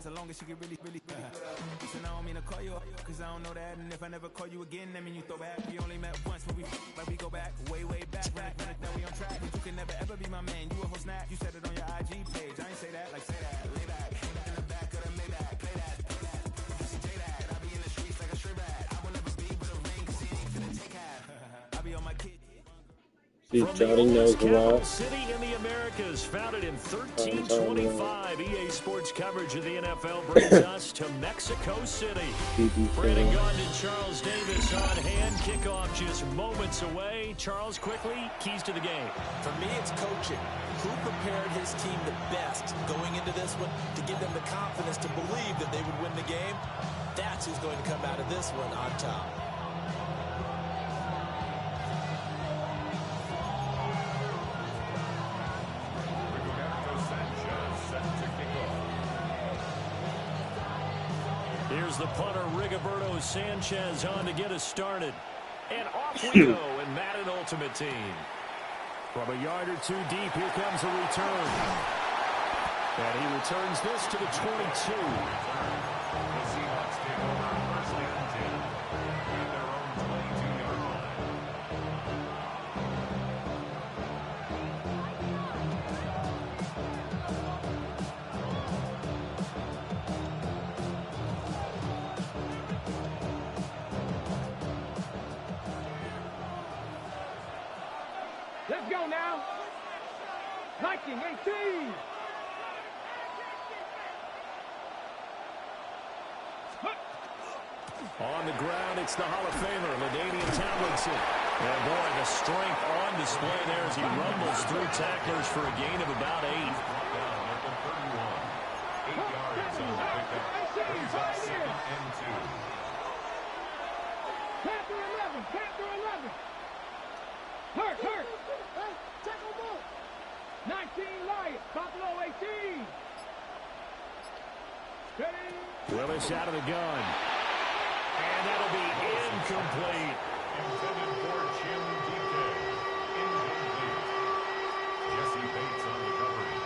So long as she get really so now I mean to call you cause I don't know that, and if I never call you again, I mean you throw back. We only met once, but we go back way back. When we on track, but you can never ever be my man. You a whole snap, you said it on your IG page. I ain't say that, like say that, lay back in the back of the Maybach, play that, say that. I be in the streets like a stray rat. I will never be but a ring, cause he ain't finna take half. I be on my kid. See, Johnny knows a lot. City in the Americas, founded in 1325. EA Sports coverage of the NFL brings us to Mexico City. Brandon Gaudin and Charles Davis on hand. Kickoff just moments away. Charles, quickly, keys to the game. For me, it's coaching. Who prepared his team the best going into this one to give them the confidence to believe that they would win the game? That's who's going to come out of this one on top. Here's the punter, Rigoberto Sanchez, on to get us started. And off we go in Madden Ultimate Team. From a yard or two deep, here comes a return. And he returns this to the 22. The Seahawks take over first and 10 at their own 22-yard line. Let's go now. Viking 18. On the ground, it's the Hall of Famer, LaDainian Tomlinson. And boy, the strength on display there as he rumbles through tacklers for a gain of about 8. 8 yards on the pickup. Brings up 2nd and 2. Panther 11. Panther 11. Hurt. Tackle ball. 19 Lions. Buffalo 18. Steady. Willis out of the gun. And that'll be incomplete. Intended for Jim DK. Incomplete. Jesse Bates on recovery.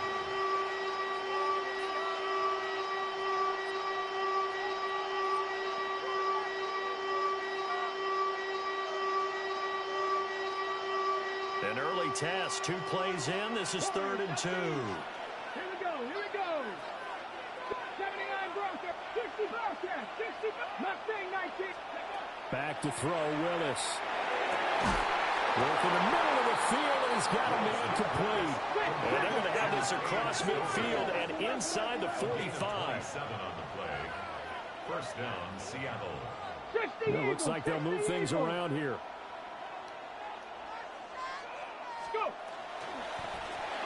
An early test. 2 plays in. This is 3rd and 2. Here we go. 79 Broncos. 60 Bearcats. 60 Mustang 19. Back to throw, Willis. Work in the middle of the field, and he's got a man complete. And they're going to have this across midfield and inside the 45. 7 on the play. First down, Seattle. It looks like they'll move things around here.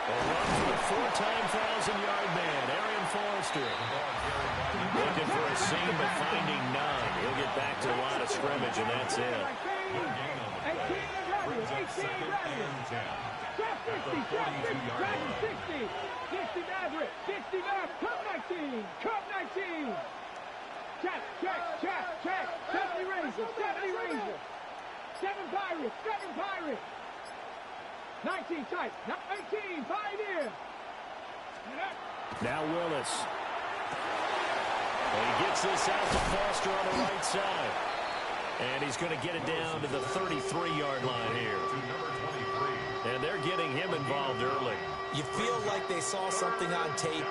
A run for the 4-time 1,000-yard man, Arian Foster. Looking for a seam, but finding none. He'll get back to the line of scrimmage, and that's it. Brings up 2nd and 10. Trap 60, trap 60, 60 Maverick, 60 Maverick, Cup 19, Cup 19. Check. 70 Razor, 7 Pirates. 19 tight, 19, Pioneer. Now Willis. And he gets this out to Foster on the right side. And he's going to get it down to the 33-yard line here. And they're getting him involved early. You feel like they saw something on tape,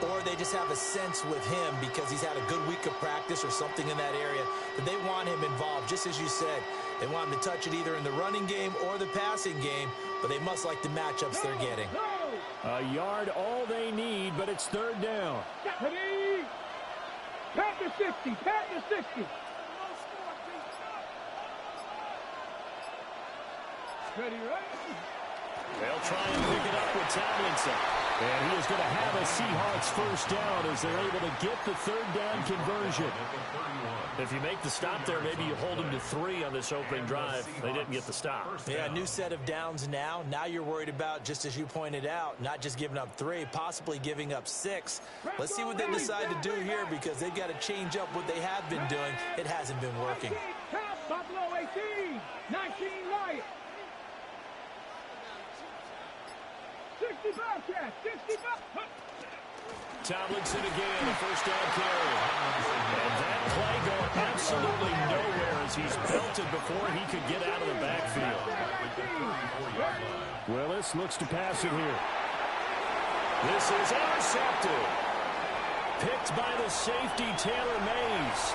or they just have a sense with him because he's had a good week of practice or something in that area that they want him involved. Just as you said, they want him to touch it either in the running game or the passing game, but they must like the matchups they're getting. A yard all they need, but it's 3rd down. Panther 60. Ready, right? They'll try and pick it up with Tomlinson. And he is going to have a Seahawks first down as they're able to get the 3rd down conversion. If you make the stop there, maybe you hold them to 3 on this opening drive. They didn't get the stop. Yeah, new set of downs now. Now you're worried about, just as you pointed out, not just giving up 3, possibly giving up 6. Let's see what they decide to do here because they've got to change up what they have been doing. It hasn't been working. Buffalo 18, 19 Lions. 60 Bearcats, 60 Tomlinson again, a first down carry. And that play going absolutely nowhere as he's belted before he could get out of the backfield. Willis looks to pass it here. This is intercepted. Picked by the safety, Taylor Mays.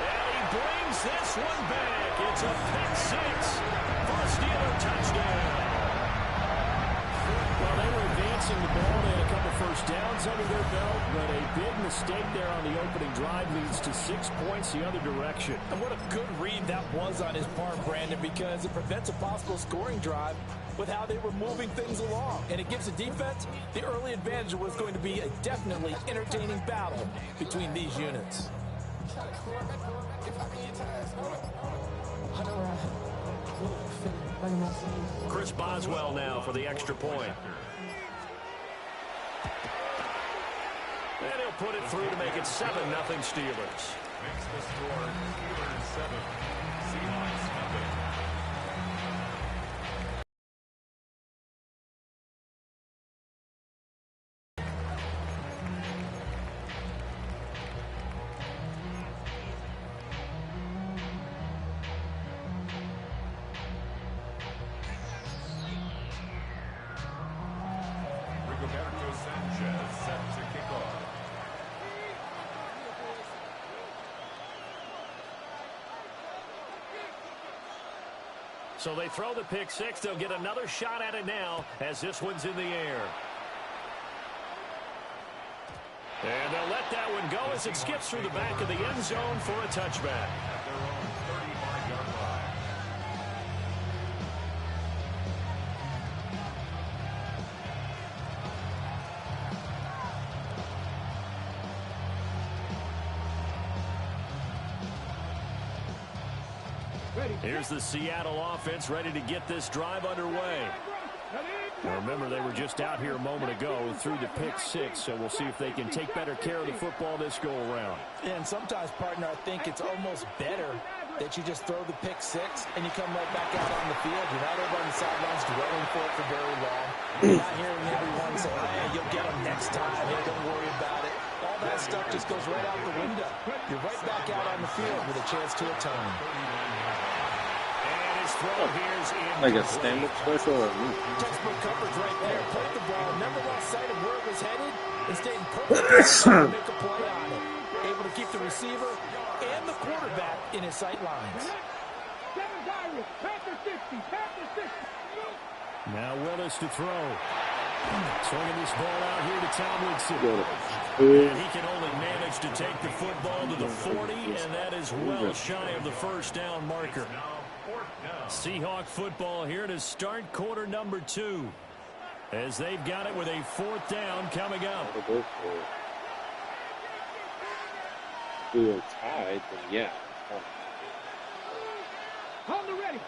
And he brings this one back. It's a pick 6 for a Steeler touchdown. Well, they were advancing the ball. They had a couple first downs under their belt, but a big mistake there on the opening drive leads to 6 points the other direction. And what a good read that was on his part, Brandon, because it prevents a possible scoring drive with how they were moving things along. And it gives the defense the early advantage. Was going to be a definitely entertaining battle between these units. Chris Boswell now for the extra point. And he'll put it through to make it 7-0 Steelers. Makes the score Steelers 7, Seahawks 0. So they throw the pick six. They'll get another shot at it now as this one's in the air. And they'll let that one go as it skips through the back of the end zone for a touchback. At their own 35-yard line. Here's the Seattle offense ready to get this drive underway. Now remember, they were just out here a moment ago and threw the pick six, so we'll see if they can take better care of the football this go-around. And sometimes, partner, I think it's almost better that you just throw the pick six and you come right back out on the field. You're not over on the sidelines dwelling for it for very long. You're not hearing everyone say, hey, you'll get them next time. Hey, don't worry about it. All that stuff just goes right out the window. You're right back out on the field with a chance to atone. Like a stand-up special or a move? Textbook coverage right there. Played the ball, never lost sight of where it was headed, and stayed in perfect position to make a play on it. Able to keep the receiver and the quarterback in his sight lines. Now Willis to throw. Swinging this ball out here to Tomlinson. And he can only manage to take the football to the 40, and that is well shy of the first down marker. Seahawk football here to start quarter number 2, as they've got it with a 4th down coming up. If we were tied, then yeah. On the ready.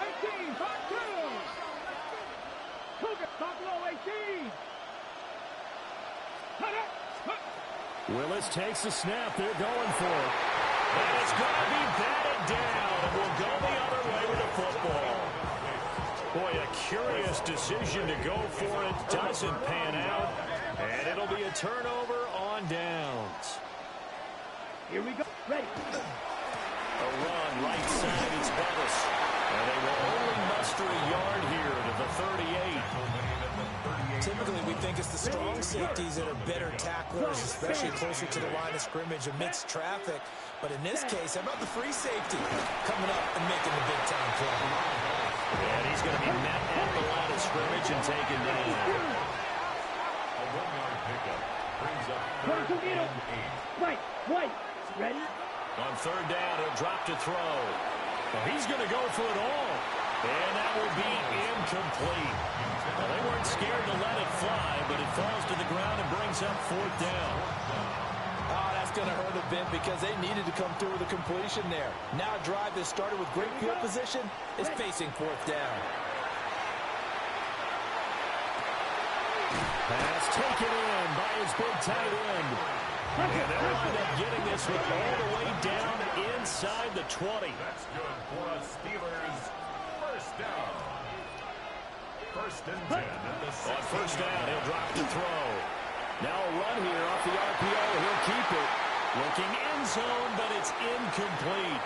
18, back 2. Cougar, Buffalo 18. Willis takes the snap. They're going for it. And it's going to be batted down, and we'll go the other way with the football. Boy, a curious decision to go for it. Doesn't pan out, and it'll be a turnover on downs. Here we go. Ready. A run right side is Willis. And they will only muster a yard here to the 38. Typically, we think it's the strong safeties that are better tacklers, especially closer to the line of scrimmage amidst traffic. But in this case, how about the free safety coming up and making the big-time play? And he's going to be met at the line of scrimmage and taken down. A 1-yard pickup brings up 3rd and 8. White, ready? On 3rd down, he'll drop to throw. Well, he's going to go for it all. And that will be incomplete. Well, they weren't scared to let it fly, but it falls to the ground and brings up 4th down. Oh, that's going to hurt a bit because they needed to come through with a completion there. Now a drive that started with great field position is facing 4th down. Pass taken in by his big tight end. And they'll wind up getting this one all the way down inside the 20. That's good for a Steelers 1st down. 1st and 10 at the 6. On 1st down, he'll drop to throw. Now a run here off the RPO. He'll keep it. Looking end zone, but it's incomplete.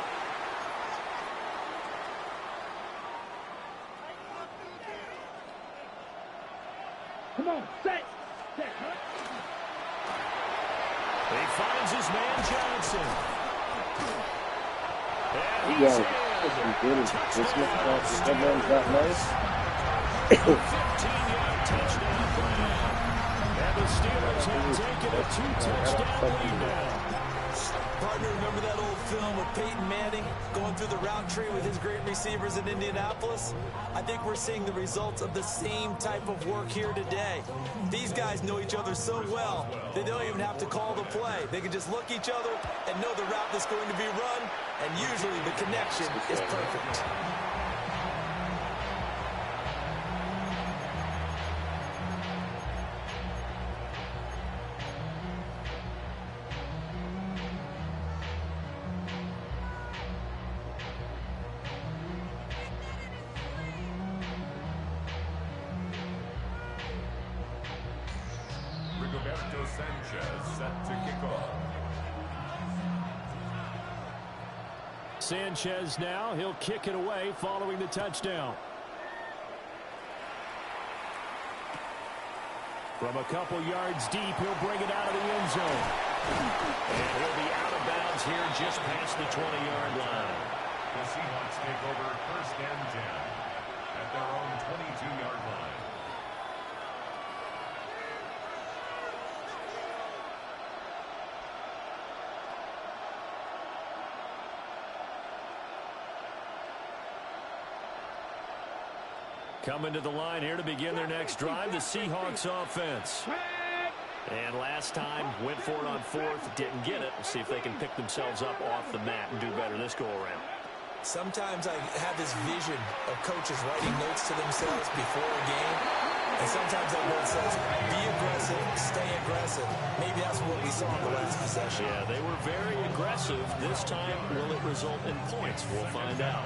Come on, set. He finds his man Johnson. And he's in. A 15-yard touchdown grab. And the Steelers have taken a 2-touchdown lead now. Partner, remember that old film with Peyton Manning going through the route tree with his great receivers in Indianapolis? I think we're seeing the results of the same type of work here today. These guys know each other so well, they don't even have to call the play. They can just look each other and know the route that's going to be run, and usually the connection is perfect. Sanchez set to kick off. Sanchez now, he'll kick it away following the touchdown. From a couple yards deep, he'll bring it out of the end zone. And he'll be out of bounds here just past the 20-yard line. The Seahawks take over 1st and 10 at their own 22-yard line. Coming to the line here to begin their next drive, the Seahawks offense. And last time, went for it on 4th, didn't get it. We'll see if they can pick themselves up off the mat and do better this go-around. Sometimes I have this vision of coaches writing notes to themselves before a game. And sometimes that note says, be aggressive, stay aggressive. Maybe that's what we saw in the last possession. Yeah, they were very aggressive. This time, will it result in points? We'll find out.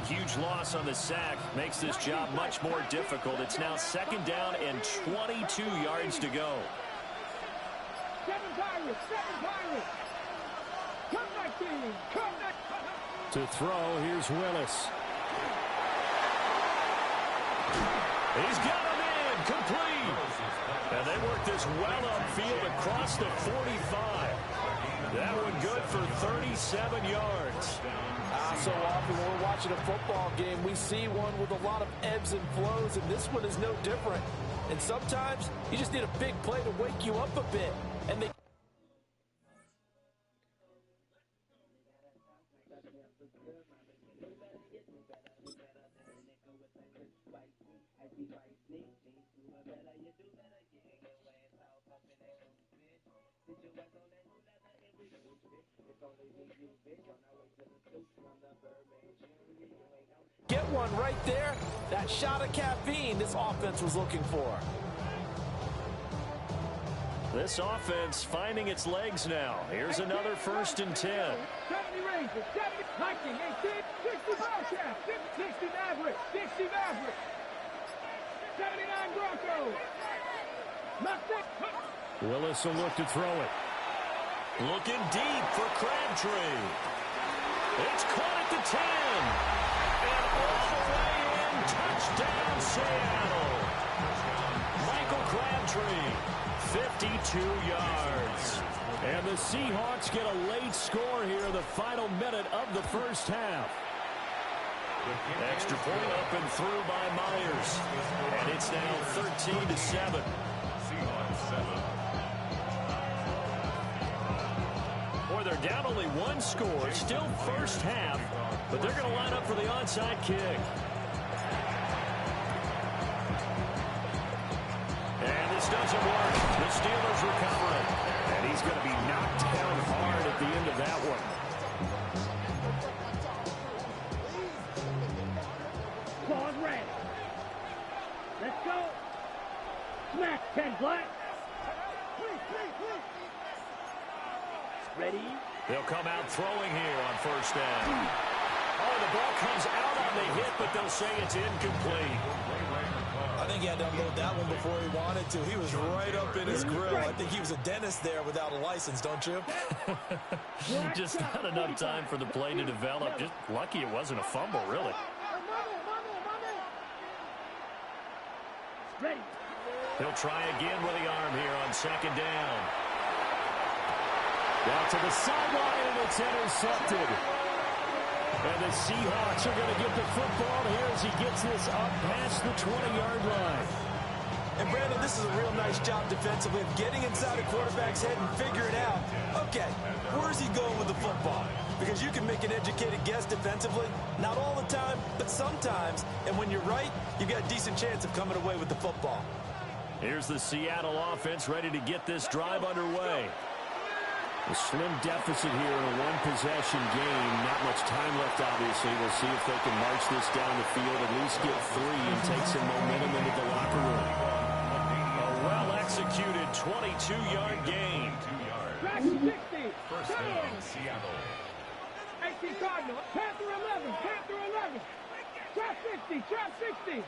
Huge loss on the sack makes this job much more difficult. It's now 2nd down and 22 yards to go. 7 Pirates, 7 Pirates. Come 19, come 19. To throw, here's Willis. He's got him in, complete. And they work this well upfield across the 45. That one good for 37 yards. So often when we're watching a football game, we see one with a lot of ebbs and flows, and this one is no different. And sometimes you just need a big play to wake you up a bit. And they get one right there. That shot of caffeine this offense was looking for. This offense finding its legs now. Here's another 1st and 10. 70 Rangers, 70 Viking, 18, 60 Bobcats, 60 Mavericks, 60 Mavericks, 79 Broncos. Willis will look to throw it. Looking deep for Crabtree. It's caught at the 10. And all the way in, touchdown Seattle. Michael Crabtree, 52 yards. And the Seahawks get a late score here in the final minute of the 1st half. Extra point up and through by Myers. And it's now 13-7. Seahawks 7. Boy, they're down only 1 score, still 1st half, but they're going to line up for the onside kick. And this doesn't work. The Steelers recover it. And he's going to be knocked down hard at the end of that one. Ball red. Let's go. Smack 10 black. Ready? They'll come out throwing here on 1st down. Oh, the ball comes out on the hit, but they'll say it's incomplete. I think he had to unload that one before he wanted to. He was right up in his grill. I think he was a dentist there without a license, don't you? Just not enough time for the play to develop. Just lucky it wasn't a fumble, really. Ready. He'll try again with the arm here on 2nd down. Down to the sideline, and it's intercepted. And the Seahawks are going to get the football here as he gets this up past the 20-yard line. And, Brandon, this is a real nice job defensively of getting inside a quarterback's head and figuring out, okay, where's he going with the football? Because you can make an educated guess defensively, not all the time, but sometimes. And when you're right, you've got a decent chance of coming away with the football. Here's the Seattle offense ready to get this drive underway. A slim deficit here in a one-possession game. Not much time left, obviously. We'll see if they can march this down the field, at least get 3 and take some momentum into the locker room. A well-executed 22-yard gain. 60. 1st down, Seattle. 18 Cardinal. Panther 11. Panther 11. Trap 60. Trap 60.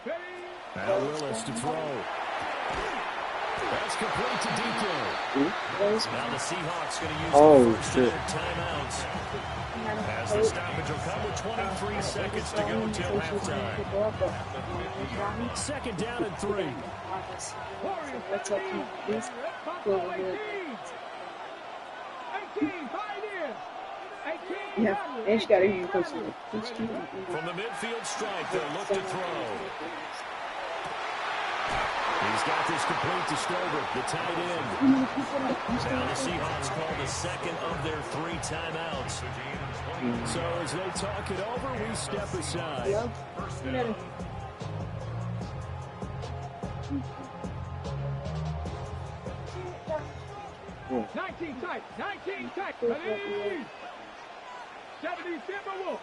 Ready? Now Willis to throw. That's complete to DK. Now the Seahawks going to use the first of their timeouts. As the stoppage will come with 23 seconds to go till halftime. Second down and 3. Let's hope he please go over it. Yeah, and she got it in close to it. From the midfield stripe, they'll look to throw. He's got this complete to Stover, the tight end. Now the Seahawks call the second of their 3 timeouts. So as they talk it over, we step aside. 19 tight, 19 tight. Ready? 70 Timberwolves.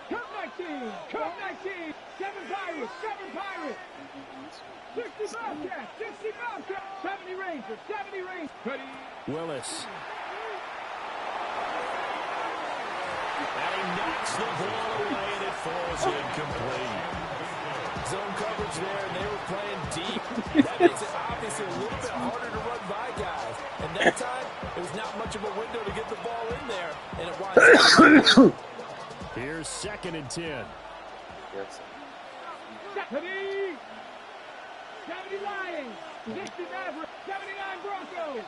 Cup 19, Cup 19. 7 Pirates, 7 Pirates. 60 Bobcats, 60 Bobcats. 70 Rangers, 70 Rangers. Ready? Willis. And he knocks the ball away, and it falls incomplete. Zone coverage there, and they were playing deep. That makes it obviously a little bit harder to run by guys. And that time, there was not much of a window to get the ball in there, and it winds up. Here's 2nd and 10. Yes. 70 Lions, 60 Mavericks, 79 Broncos.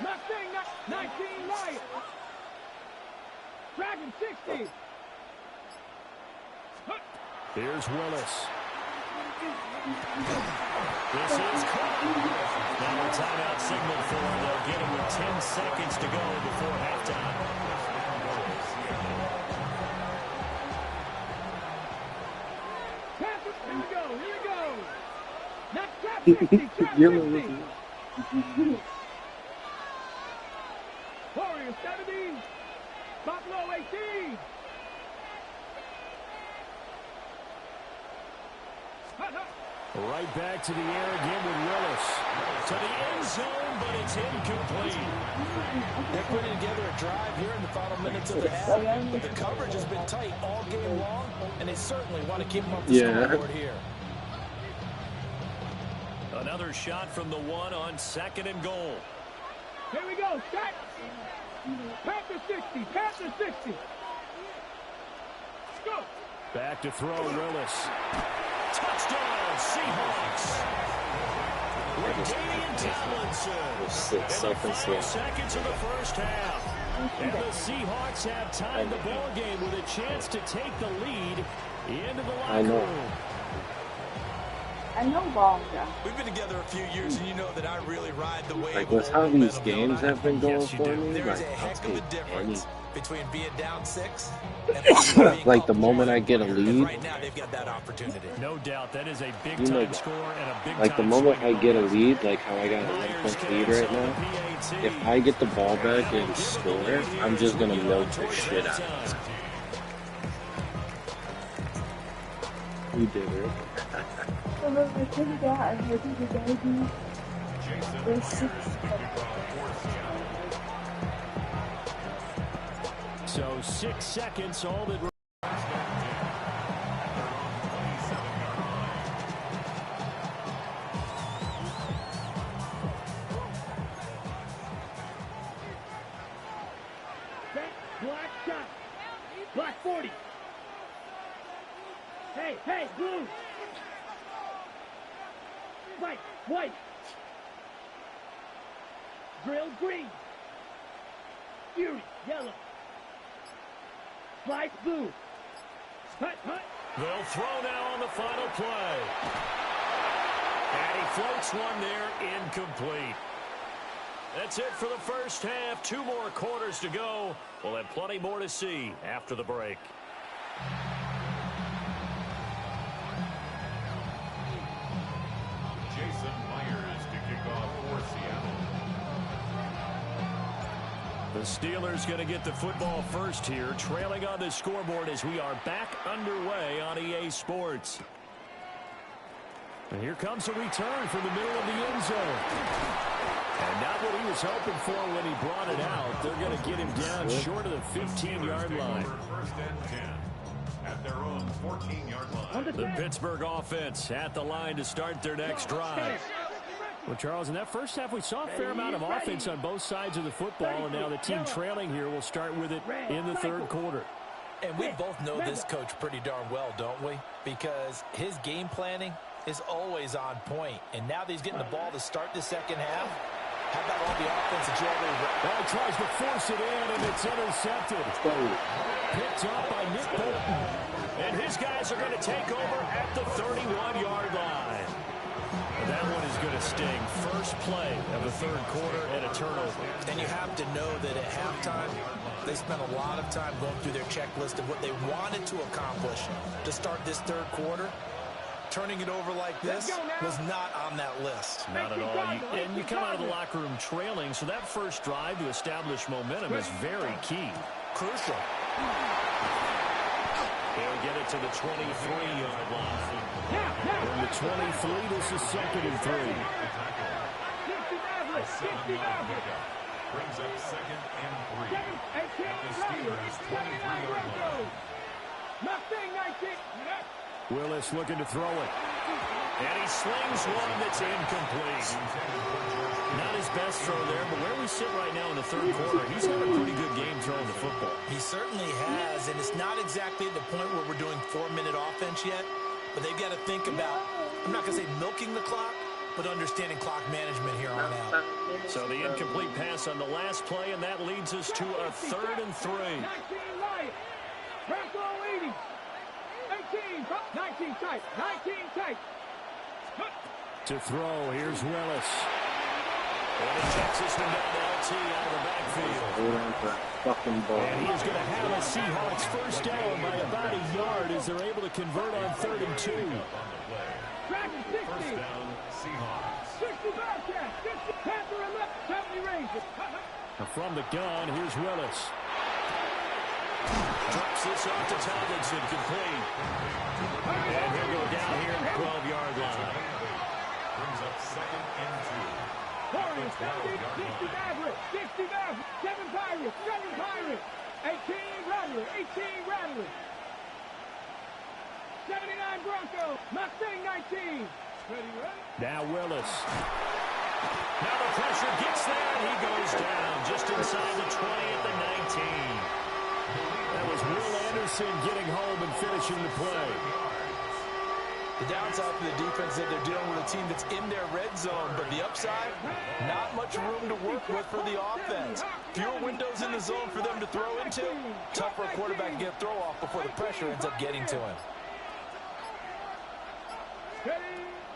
Mustang 19 Lions. Dragon 60. Here's Willis. This is caught. Now a timeout signal for him. They'll get him with 10 seconds to go before halftime. Here we go, here we go. Not trap 60, trap 60. Warriors 70. Buffalo 18. Right back to the air again with Willis. To the end zone, but it's incomplete. They're putting together a drive here in the final minutes of the half, but the coverage has been tight all game long, and they certainly want to keep them up the scoreboard here. Another shot from the 1 on 2nd and goal. Here we go, set. Panther 60, Panther 60. Go. Back to throw, Willis. Touchdown, Seahawks. Ladainian Tomlinson. 6 seconds left. Seconds of the first half. And the Seahawks have tied the ball game with a chance to take the lead into the locker room. I know ball, yeah. We've been together a few years, and you know that I really ride the wave. Like with how these games have been going for me, There is like a I'll heck of a take difference any. between being down 6 and Like the moment I get a lead, right now they've got that opportunity. No doubt that is a big you know time score and a big like the time moment swing. I get a lead, like how I got a 1-point lead right now, if I get the ball back and score, I'm just gonna milk the shit out of it. You did it. So 6 seconds, all that. Black shot. Black 40. Hey, hey, blue. White, white. Drill green. Fury, yellow. Slide blue. Hut, hut. They'll throw now on the final play. And he floats one there, incomplete. That's it for the first half. 2 more quarters to go. We'll have plenty more to see after the break. Jason Myers to kick off for Seattle. The Steelers going to get the football first here, trailing on the scoreboard as we are back underway on EA Sports. And here comes a return from the middle of the end zone. And not what he was hoping for when he brought it out. They're going to get him down short of the 15-yard line. First and 10. at their own 14-yard line. The Pittsburgh offense at the line to start their next drive. Well, Charles, in that first half, we saw a fair amount of offense on both sides of the football, and now the team trailing here will start with it in the third quarter. And we both know this coach pretty darn well, don't we? Because his game planning is always on point. And now that he's getting the ball to start the second half, how about all the offense that you already read? Well, he tries to force it in, and it's intercepted. Picked up by Nick Bolton. And his guys are going to take over at the 31-yard line. And that one is going to sting. First play of the third quarter and a turnover. And you have to know that at halftime, they spent a lot of time going through their checklist of what they wanted to accomplish to start this third quarter. Turning it over like this was not on that list. Not at all. And you come out of the locker room trailing, so that first drive to establish momentum is very key. Crucial. They'll get it to the 23-yard line. From the 23, this is second and 3. Brings up second and 3. The Steelers' 23-yard line. Willis looking to throw it. And he slings one that's incomplete. Not his best throw there, but where we sit right now in the third quarter, he's had a pretty good game throwing the football. He certainly has, and it's not exactly at the point where we're doing 4-minute offense yet, but they've got to think about, I'm not going to say milking the clock, but understanding clock management here on out. So the incomplete pass on the last play, and that leads us to a 3rd and 3. 19 tight. To throw, here's Willis. And he checks this one down to LT out of the backfield. And he is going to have a Seahawks first down by about a yard as they're able to convert on 3rd and 2. First down, Seahawks. 60 Bearcats. 60 Panther and left. 70 Rangers. From the gun, here's Willis. Drops this off to Tomlinson, complete. And he'll go down here at the 12-yard line. Brings up second and 2. 60 Maverick. 60 Maverick. 7 Pirates. 7 Pirates. 18 Rattler. 18 Rattler. 79 Broncos. Mustang 19. Ready? Now Willis. Now the pressure gets there, and he goes down just inside the 20 at the 19. That was Will Anderson getting home and finishing the play. The downside for the defense is that they're dealing with a team that's in their red zone, but the upside, not much room to work with for the offense. Fewer windows in the zone for them to throw into. Tough for a quarterback to get a throw off before the pressure ends up getting to him.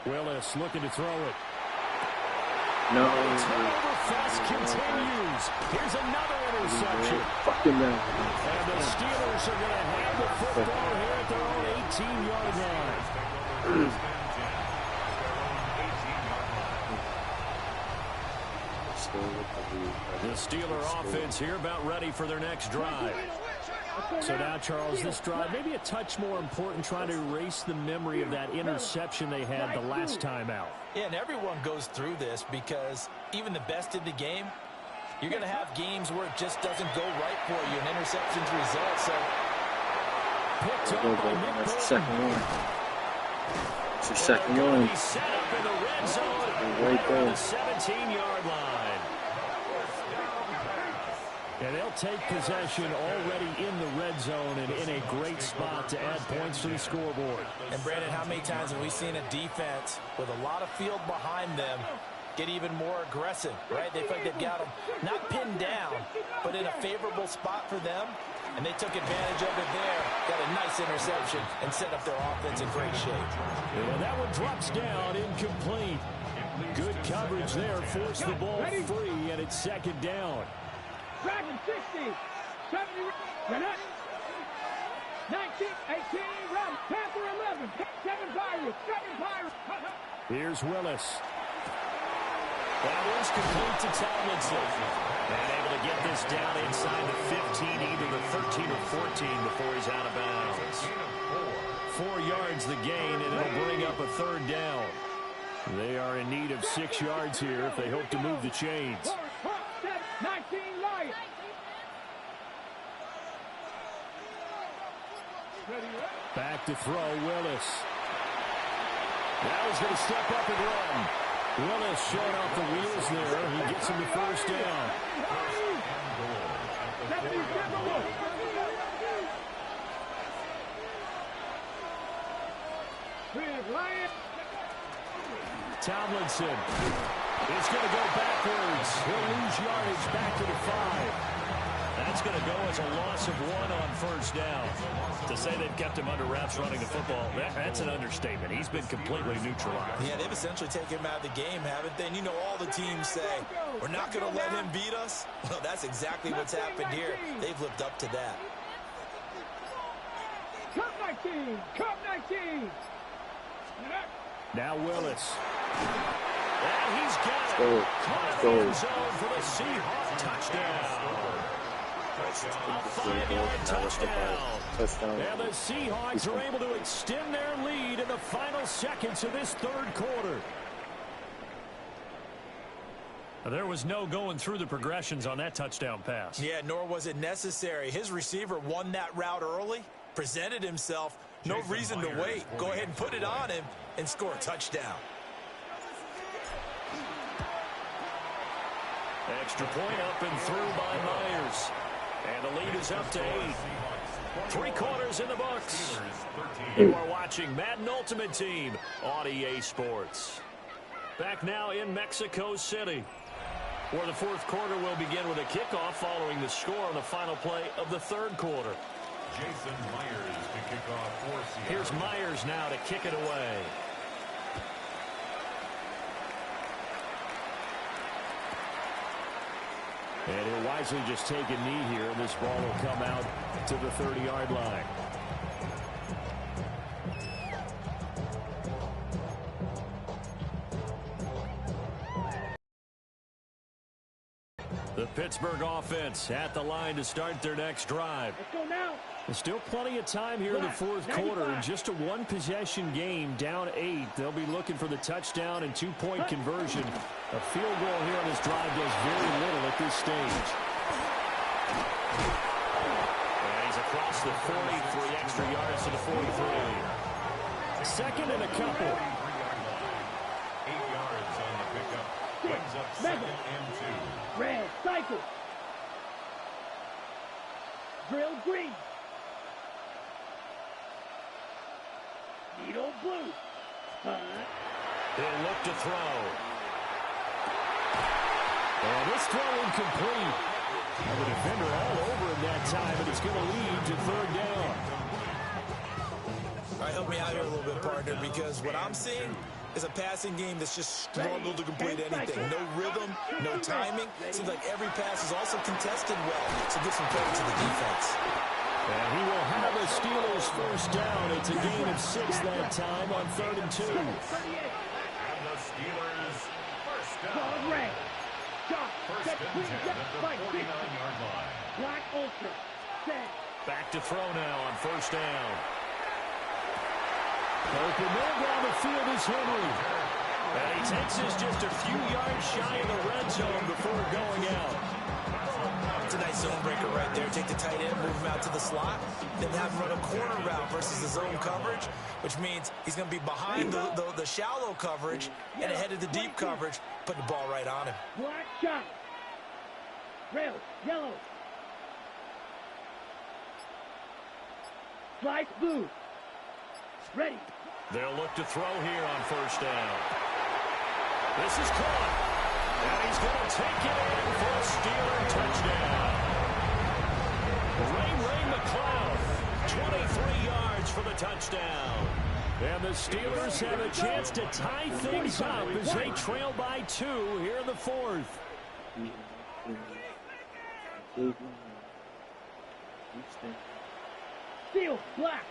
Willis looking to throw it. No. Turnover fest continues. Here's another interception. Fucking man. And the Steelers are going to have the football here at their own 18-yard line. The Steeler offense here about ready for their next drive. So now, Charles, this drive maybe a touch more important, trying to erase the memory of that interception they had the last time out. Yeah, and everyone goes through this because even the best in the game, you're going to have games where it just doesn't go right for you, and interceptions result. So picked up by Nick That's the Bolton. second one. It's the second one. He's set up in the red zone Right there. on the 17-yard line. And they'll take possession already in the red zone and in a great spot to add points to the scoreboard. And, Brandon, how many times have we seen a defense with a lot of field behind them get even more aggressive, right? They feel like they've got them not pinned down, but in a favorable spot for them, and they took advantage of it there, got a nice interception, and set up their offense in great shape. And that one drops down, incomplete. Good coverage there, forced the ball free, and it's second down. Dragon 60. 70 Renette. 19, 18, Ram, Panther 11, 7 Pirates, 7 Pirates. Here's Willis. That was complete to Tomlinson. And able to get this down inside the 15, either the 13 or 14 before he's out of bounds. 4 yards the gain, and it'll bring up a third down. They are in need of 6 yards here if they hope to move the chains. 19 Lions. Back to throw, Willis. Now he's going to step up and run. Willis showing off the wheels there. He gets him the first down. Tomlinson is going to go backwards. He'll lose yardage back to the 5. That's going to go as a loss of 1 on first down. To say they've kept him under wraps running the football, that's an understatement. He's been completely neutralized. Yeah, they've essentially taken him out of the game, haven't they? And you know all the teams say, we're not going to let him beat us. Well, that's exactly what's happened here. They've lived up to that. Cup 19! Cup 19! Now Willis. And he's got it. Caught in the end zone for the Seahawks touchdown. A 5-yard touchdown. And the Seahawks are able to extend their lead in the final seconds of this third quarter. There was no going through the progressions on that touchdown pass. Yeah, nor was it necessary. His receiver won that route early, presented himself. No reason to wait. Go ahead and put it on him and score a touchdown. Extra point up and through by Myers. And the lead is up to 8. 3 quarters in the books. You are watching Madden Ultimate Team on EA Sports. Back now in Mexico City, where the fourth quarter will begin with a kickoff following the score on the final play of the third quarter. Jason Myers to kick off for Seattle. Here's Myers now to kick it away. And he'll wisely just take a knee here, and this ball will come out to the 30-yard line. The Pittsburgh offense at the line to start their next drive. Let's go now. There's still plenty of time here in the fourth quarter. In just a one-possession game, down 8. They'll be looking for the touchdown and 2-point conversion. A field goal here on this drive does very little at this stage. And he's across the 40, 3 extra yards to the 43. Second and a couple. 8 yards on the pickup. Brings up 2nd and 2. Red, cycle. Drill green. Needle blue. He'll look to throw. And this throw incomplete. And the defender all over him that time, and it's going to lead to 3rd down. All right, help me out here a little bit, partner, because what I'm seeing is a passing game that's just struggled to complete anything. No rhythm, no timing. Seems like every pass is also contested well, so give some credit to the defense. And he will have the Steelers first down. It's a gain of 6 that time on 3rd and 2. And the Steelers first down. Red. First and 10 at the 49-yard line. Black ultra. Set. Back to throw now on first down. Open man down the field is Henry. And he takes us just a few yards shy of the red zone before going out. It's a nice zone breaker right there. Take the tight end, move him out to the slot, then have him run a corner route versus the zone coverage, which means he's going to be behind the shallow coverage and ahead of the deep coverage, putting the ball right on him. Black shot. Red, yellow. Slice blue. Ready. They'll look to throw here on first down. This is caught. And he's going to take it in for a Steeler touchdown. Ray McLeod, 23 yards for the touchdown. And the Steelers have a chance to tie things up as they trail by 2 here in the 4th. Steel, black.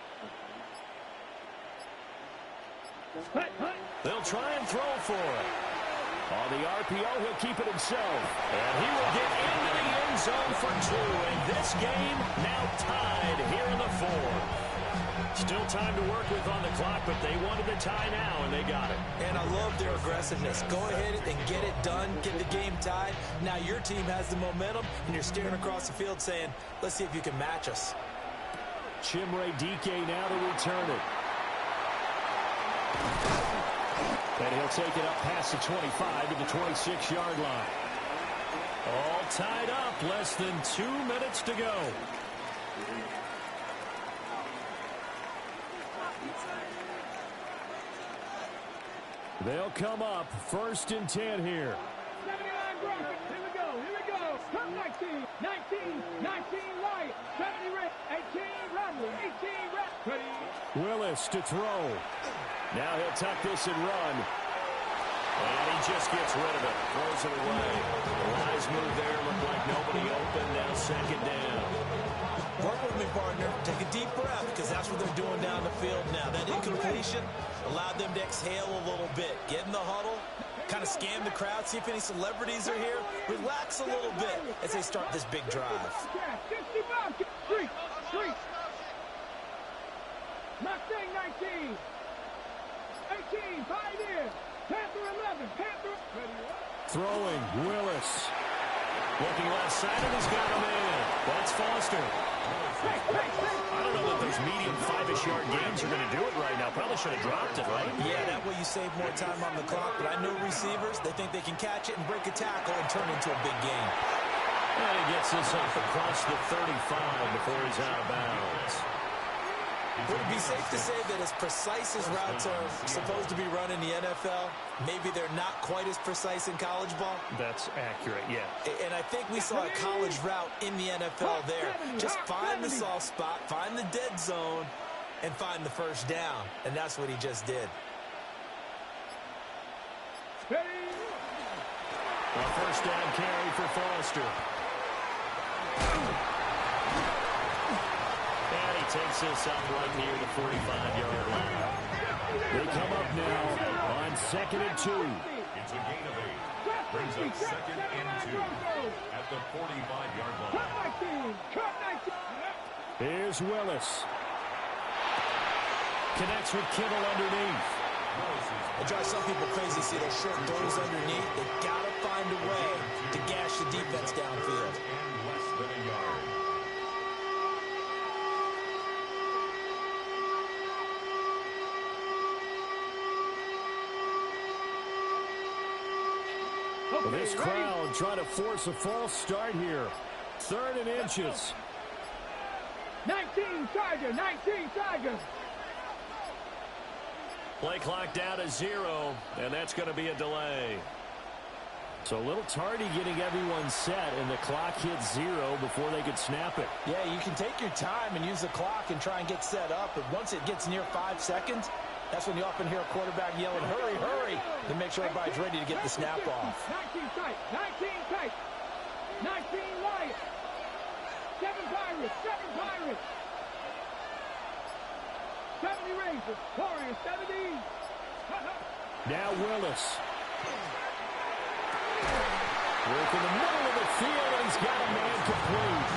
They'll try and throw for it. On the RPO, he'll keep it himself. And he will get into the end zone for 2. And this game now tied here in the 4th. Still time to work with on the clock, but they wanted the tie now, and they got it. And I love their aggressiveness. Go ahead and get it done, get the game tied. Now your team has the momentum, and you're staring across the field saying, let's see if you can match us. Chimre Dike now to return it. And he'll take it up past the 25 to the 26-yard line. All tied up, less than 2 minutes to go. They'll come up 1st and 10 here. 79 Broncos. Here we go. Here we go. Come 19. 19 Lions. 70 Red. 18 Ramblers. 18 Red. Willis to throw. Now he'll tuck this and run. And he just gets rid of it. Throws it away. Wise move there. Looked like nobody open. Now 2nd down. Work with me, partner. Take a deep breath, because that's what they're doing down the field now. That incompletion allowed them to exhale a little bit. Get in the huddle, kind of scan the crowd, see if any celebrities are here. Relax a little bit as they start this big drive. 3. Mustang 19. 18, Pioneer. Panther 11. Panther. Throwing, Willis. Looking left side, and he's got a man. That's Foster. I don't know that those medium 5-ish yard gains are going to do it right now. Probably should have dropped it, right? Yeah, that way you save more time on the clock. But I know receivers, they think they can catch it and break a tackle and turn it into a big game. And he gets this up across the 35 before he's out of bounds. Would it be safe to say that as precise as routes are supposed to be run in the NFL, maybe they're not quite as precise in college ball? That's accurate, yeah. And I think we saw a college route in the NFL there. Just find the soft spot, find the dead zone, and find the first down. And that's what he just did. A first down carry for Foster. And he takes this up right near the 45-yard line. They come up now on 2nd and 2. It's a gain of 8. Brings up 2nd and 2 at the 45-yard line. Here's Willis. Connects with Kittle underneath. It drives some people crazy to see those short throws underneath. They got to find a way to gash the defense downfield. And less than a yard. Well, this crowd trying to force a false start here. 3rd and inches. 19 Tiger. Play clock down to 0, and that's going to be a delay. So a little tardy getting everyone set, and the clock hits 0 before they could snap it. Yeah, you can take your time and use the clock and try and get set up, but once it gets near 5 seconds, that's when you often hear a quarterback yelling, hurry, hurry, to make sure everybody's ready to get the snap off. 19 tight. 19 Lions. 7 Pirates. 70 Rangers. Warriors, 70. Now Willis. Work in the middle of the field, and he's got a man complete.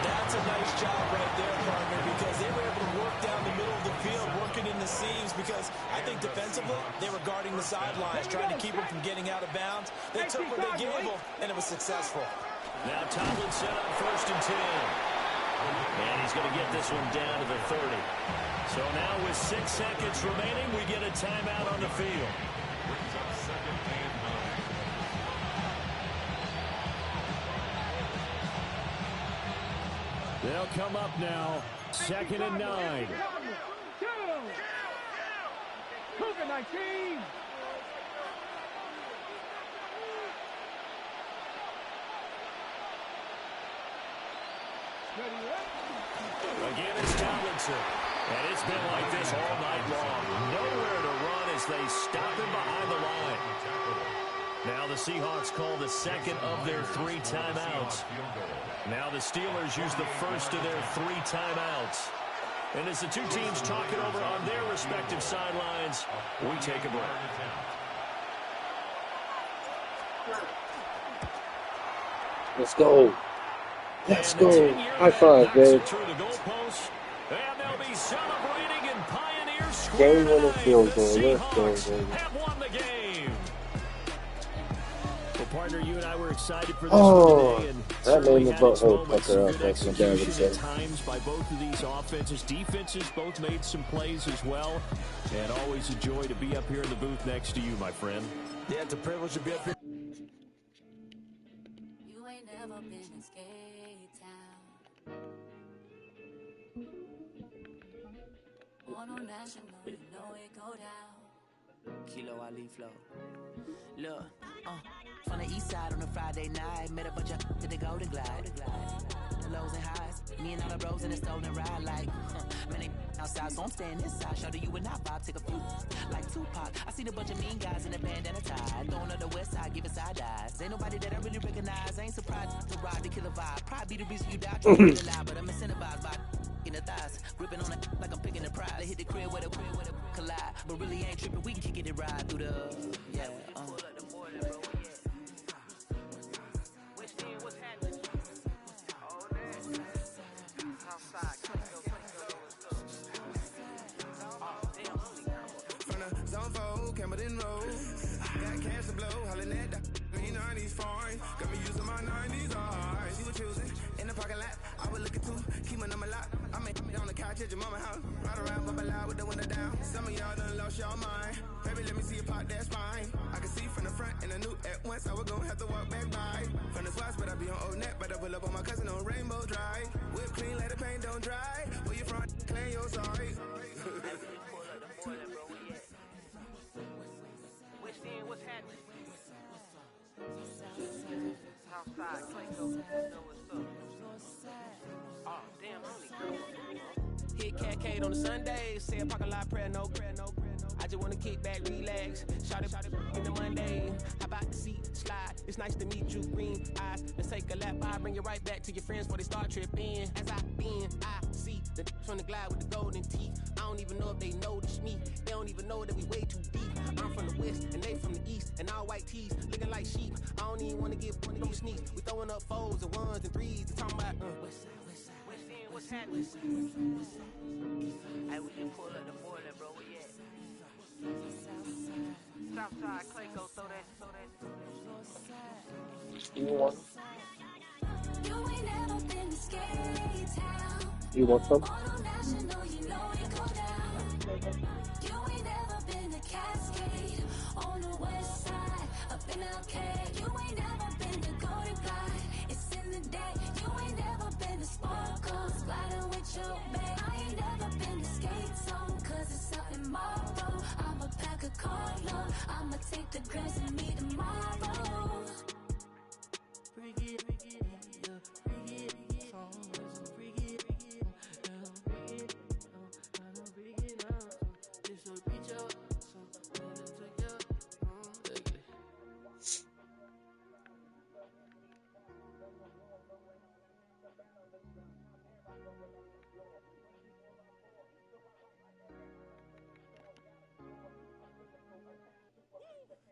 That's a nice job right there, partner, because they were able to work down the middle of the field, working in the seams, because I think defensively, they were guarding the sidelines, trying to keep them from getting out of bounds. They took what they gave them, and it was successful. Now Tomlin set up 1st and 10. And he's going to get this one down to the 30. So now with 6 seconds remaining, we get a timeout on the field. Brings up 2nd and 9. They'll come up now, 2nd and 9. Cougar 19. Again, it's Tomlinson. And it's been like this all night long. Nowhere to run as they stop him behind the line. Now the Seahawks call the 2nd of their 3 timeouts. Now the Steelers use the 1st of their 3 timeouts. And as the two teams talk it over on their respective sidelines, we take a break. Let's go. Let's go. High five, babe. And they'll be celebrating in Pioneer Square Game winning tonight. field The goal. Let's go, Seahawks baby. have won the game. Well, Partner, you and I were excited for this Oh, one today, and that certainly made had my its butthole moments. pucker Some up, good as my dad would execution say. at times by both of these offenses. Defenses both made some plays as well, and always a joy to be up here in the booth next to you, my friend. Yeah, it's a privilege to be up here. You ain't never been in skate town. Born on national, you know it go down. Kilo Ali flow. Look, from the east side on a Friday night, met a bunch of to the Golden Glide. The lows and highs, me and all the bros in a stolen ride like, man, they outside, so I'm staying inside. Show you and I vibe, take a few, like Tupac. I seen a bunch of mean guys in a band and a tie. Throwing up the west side, giving side eyes. Ain't nobody that I really recognize. I ain't surprised to ride the killer vibe. Probably be the reason you die, can't be alive, but I'm incentivized by in the thighs, gripping on it like I'm picking the prize. They hit the crib with a collide, but really ain't tripping. We can kick it and ride through the From the zone 4, Campbellton Road. Got cash to blow, hollering at that. Green 90s foreign. Got me using my 90s eyes. You were choosing in the parking lot. I would look at two, keep my number locked. I may on the couch at your mama house. Ride around, bubble loud with the window down. Some of y'all done lost y'all mind. Baby, let me see you pop, that's fine. I can see from the front and I knew at once I was gonna have to walk back by. From the spots, but I be on Old Net. But I pull up on my cousin on Rainbow Drive. Whip clean, let the paint don't dry. Where you from? Claim your sorry. What's happening? Southside, Clayco, you know what's up. Oh, damn, only hit Catcade on the Sunday, say a parking lot prayer, no. I just wanna kick back, relax, shout it in the Monday. How about the seat slide? It's nice to meet you, green eyes. Let's take a lap, I bring you right back to your friends before they start tripping. As I see the from the glide with the golden teeth. I don't even know if they notice me. They don't even know that we way too deep. I'm from the west and they from the east, and all white tees looking like sheep. I don't even wanna give one of them sneaks. We throwing up fours and ones and threes. They talking about what's happening? Hey, we just pull up the boiler, bro. Where you at? Southside, Clayco, throw that. You ain't never been to skate town. You want some? National, you know it go down. You ain't never been to Cascade on the west side, up in LK. You ain't never been to Golden Glide. It's in the day. You ain't never been to Sparkles, gliding with your babe. I ain't never been to Skate Zone, cause it's out in Marlboro. I'ma pack a carload. I'ma take the grass and meet tomorrow. Bring it.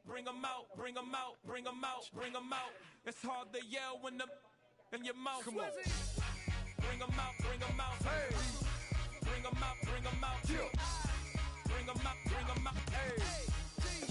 Bring 'em out, bring 'em out, bring 'em out, bring 'em out. It's hard to yell when the in your mouth. Come on. Bring 'em out, bring 'em out. Hey. Bring 'em out, bring 'em out. Bring 'em out, bring 'em out. Hey.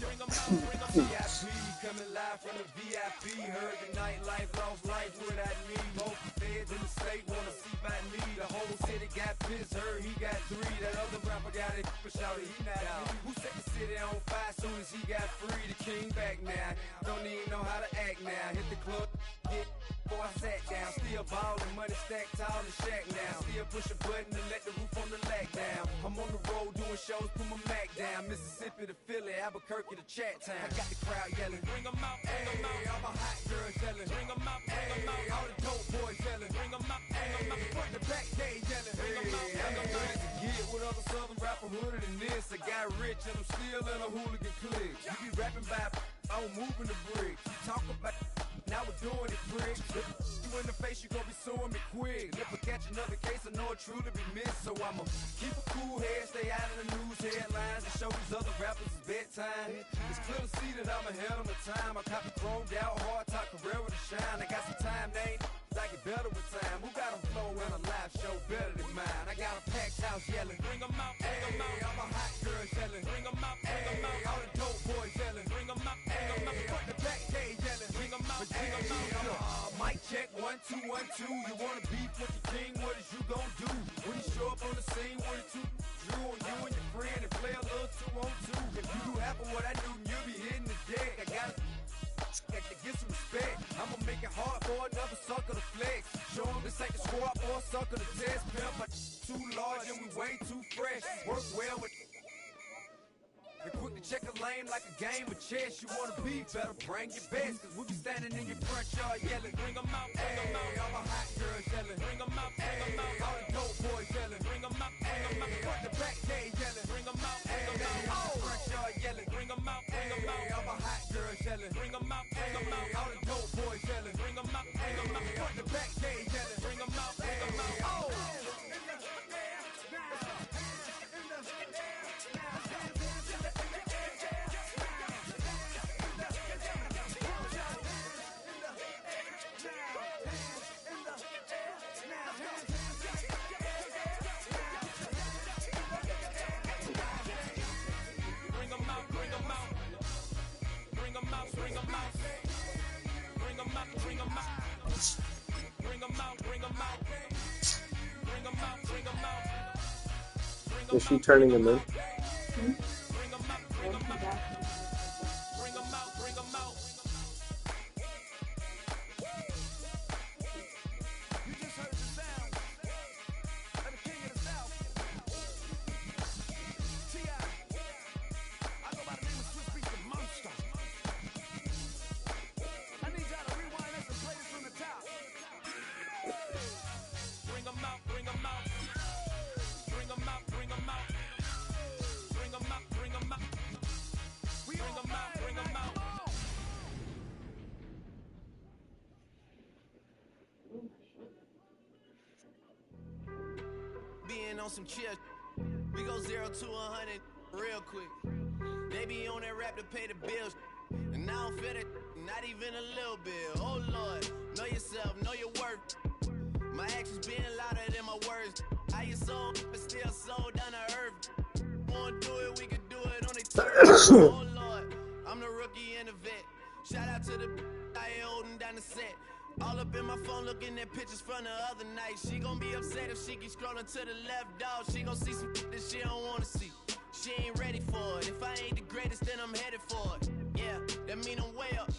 Bring 'em out, bring 'em out. VIP coming live from the VIP. Heard the nightlife, lost life without me. Both feds in the state wanna see by me. The whole city got pissed, heard he got 3. That other rapper got it, but shouted he not out. Who set the city on fire soon as he got free? The king back now, don't even know how to act now. Hit the club, get before I sat down. Still ballin', money stacked tall in shack now. Still push a button and let the roof on the lag down. I'm on the road doing shows, put my Mac down. Mississippi to Philly, Albuquerque to Chat Town. I got the crowd yelling, bring 'em out, bring 'em out. All my hot girls yelling, bring 'em out, bring 'em out. All the dope boys yelling, bring 'em out, bring 'em out. Front the back gate yelling, bring 'em out, bring 'em out. Get with other southern rapper hooded than this. I got rich and I'm still in a hooligan clique. You be rapping by, I'm moving the brick. You talk about, now we're doing it, prick. You in the face, you gon' be suing me quick. If I catch another case, I know it truly be missed. So I'ma keep a cool head, stay out of the news headlines, and show these other rappers it's bedtime. It's clear to see that I'm ahead of my time. I copy chromed out, hard top career with a shine. I got some time, they ain't I get better with time. Who got a flow and a live show better than mine? I got a packed house yelling, bring 'em out, bring 'em out. All my hot girls yelling, bring 'em out, bring 'em out. All the dope boys yelling, bring 'em out, bring 'em out. Front the back gate yelling, bring 'em out. 2-1-2. You wanna beef with the king? What is you gon' do when you show up on the scene with a two? Drew on you and your friend and play a little 2-on-2. If you do half of what I do, you'll be hitting the deck. I gotta get some respect. I'ma make it hard for another sucker to flex. Show 'em this ain't the squad for a sucker to test. Pimp, but too large and we way too fresh. Work well with. And quick to check a lane like a game of chess. You wanna be better, bring your best. Cause we be standing in your front yard yelling. Bring 'em out, bring 'em out. All the hot girls yelling. Bring 'em out, bring 'em out. All the dope boys yelling. Bring 'em out, bring 'em out. Front the back gate yelling. Bring 'em out, bring 'em out. All the front yard yelling. Bring 'em out, bring 'em out. All the hot girls yelling. Bring 'em out, bring 'em out. All the dope boys yelling. Bring 'em out, bring 'em out. Front the back gate yelling. Bring 'em out, bring 'em out. Oh! Is she turning him in? On some chill, we go 0 to 100 real quick. They be on that rap to pay the bills, and I don't feel it, not even a little bit. Oh Lord, know yourself, know your worth. My actions being louder than my words. I your soul, but still sold down to earth. Wanna do it, we can do it on the turf. Oh Lord, I'm the rookie and the vet. Shout out to the I holding down the set. All up in my phone looking at pictures from the other night. She gon' be upset if she keep scrolling to the left, dog. She gon' see some that she don't wanna see. She ain't ready for it. If I ain't the greatest, then I'm headed for it. Yeah, that mean I'm way up.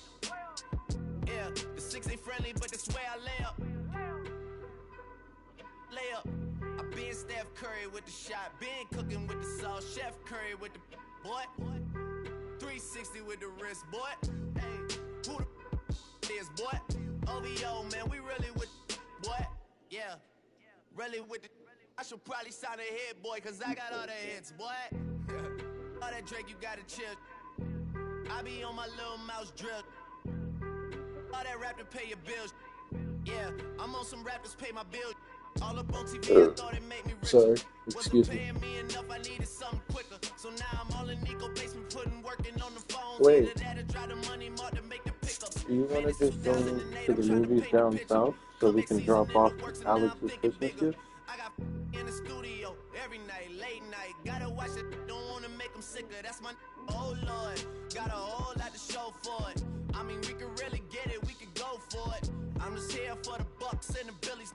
Yeah, the 6 ain't friendly, but that's where I lay up. Lay up. I been Steph Curry with the shot. Been cooking with the sauce. Chef Curry with the boy. 360 with the wrist, boy. Hey, who the is, boy? OVO, man, we really with boy. Yeah, really with the. I should probably sign a hit, boy, cause I got all the hits, boy. All that Drake, you gotta chill. I be on my little mouse drill. All that rap to pay your bills. Yeah, I'm on some rappers pay my bills. All up on TV, I thought it made me rich. Sorry, excuse me. Paying me enough, I needed something quicker. So now I'm all in Nico basement, putting working on the phone. Wait. Do you want to just go to the movies down south so we can drop off Alex's Christmas gift? I got in the studio every night, late night. Gotta watch it, don't wanna make them sicker. That's my oh Lord. Got a whole lot to show for it. I mean, we can really get it, we can go for it. I'm just here for the Bucks and the Billies.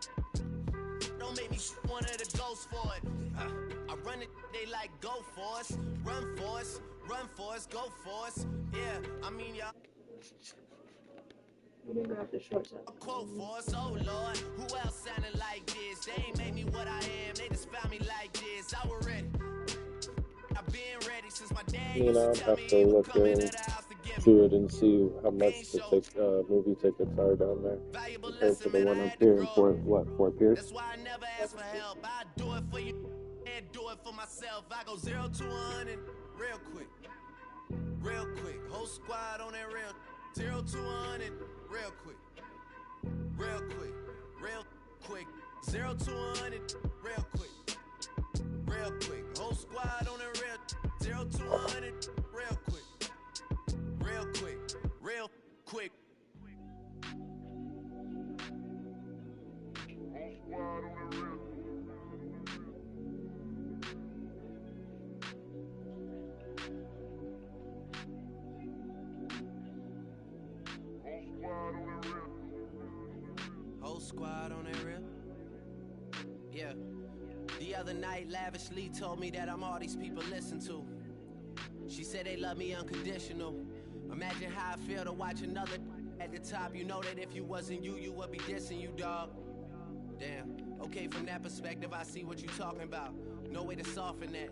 Don't make me one of the ghosts for it. I run it, they like go for us, run for us, run for us, go for us. Yeah, I mean y'all. We didn't grab the shorts out. Quote for us, oh Lord, who else sounded like this? They ain't made me what I am, they just found me like this. I was ready. I've been ready since my dad used I'll to tell have me to he would look come into the house to get me. into it and see how much the movie tickets are down there compared to the one up here in Fort Pierce. That's why I never ask for help. I do it for you and do it for myself. I go 0 to 100 real quick. Real quick. Whole squad on that real 0 to 100 real quick. Real quick. Real quick. 0 to 100 real quick. Real quick. Whole squad on that real 0 to 100 real quick. Real quick. Real quick. Whole whole squad on that real. Yeah. The other night, lavishly told me that I'm all these people listen to. She said they love me unconditional. Imagine how I feel to watch another at the top. You know that if you wasn't you, you would be dissing you, dog. Damn. Okay, from that perspective, I see what you talking about. No way to soften that.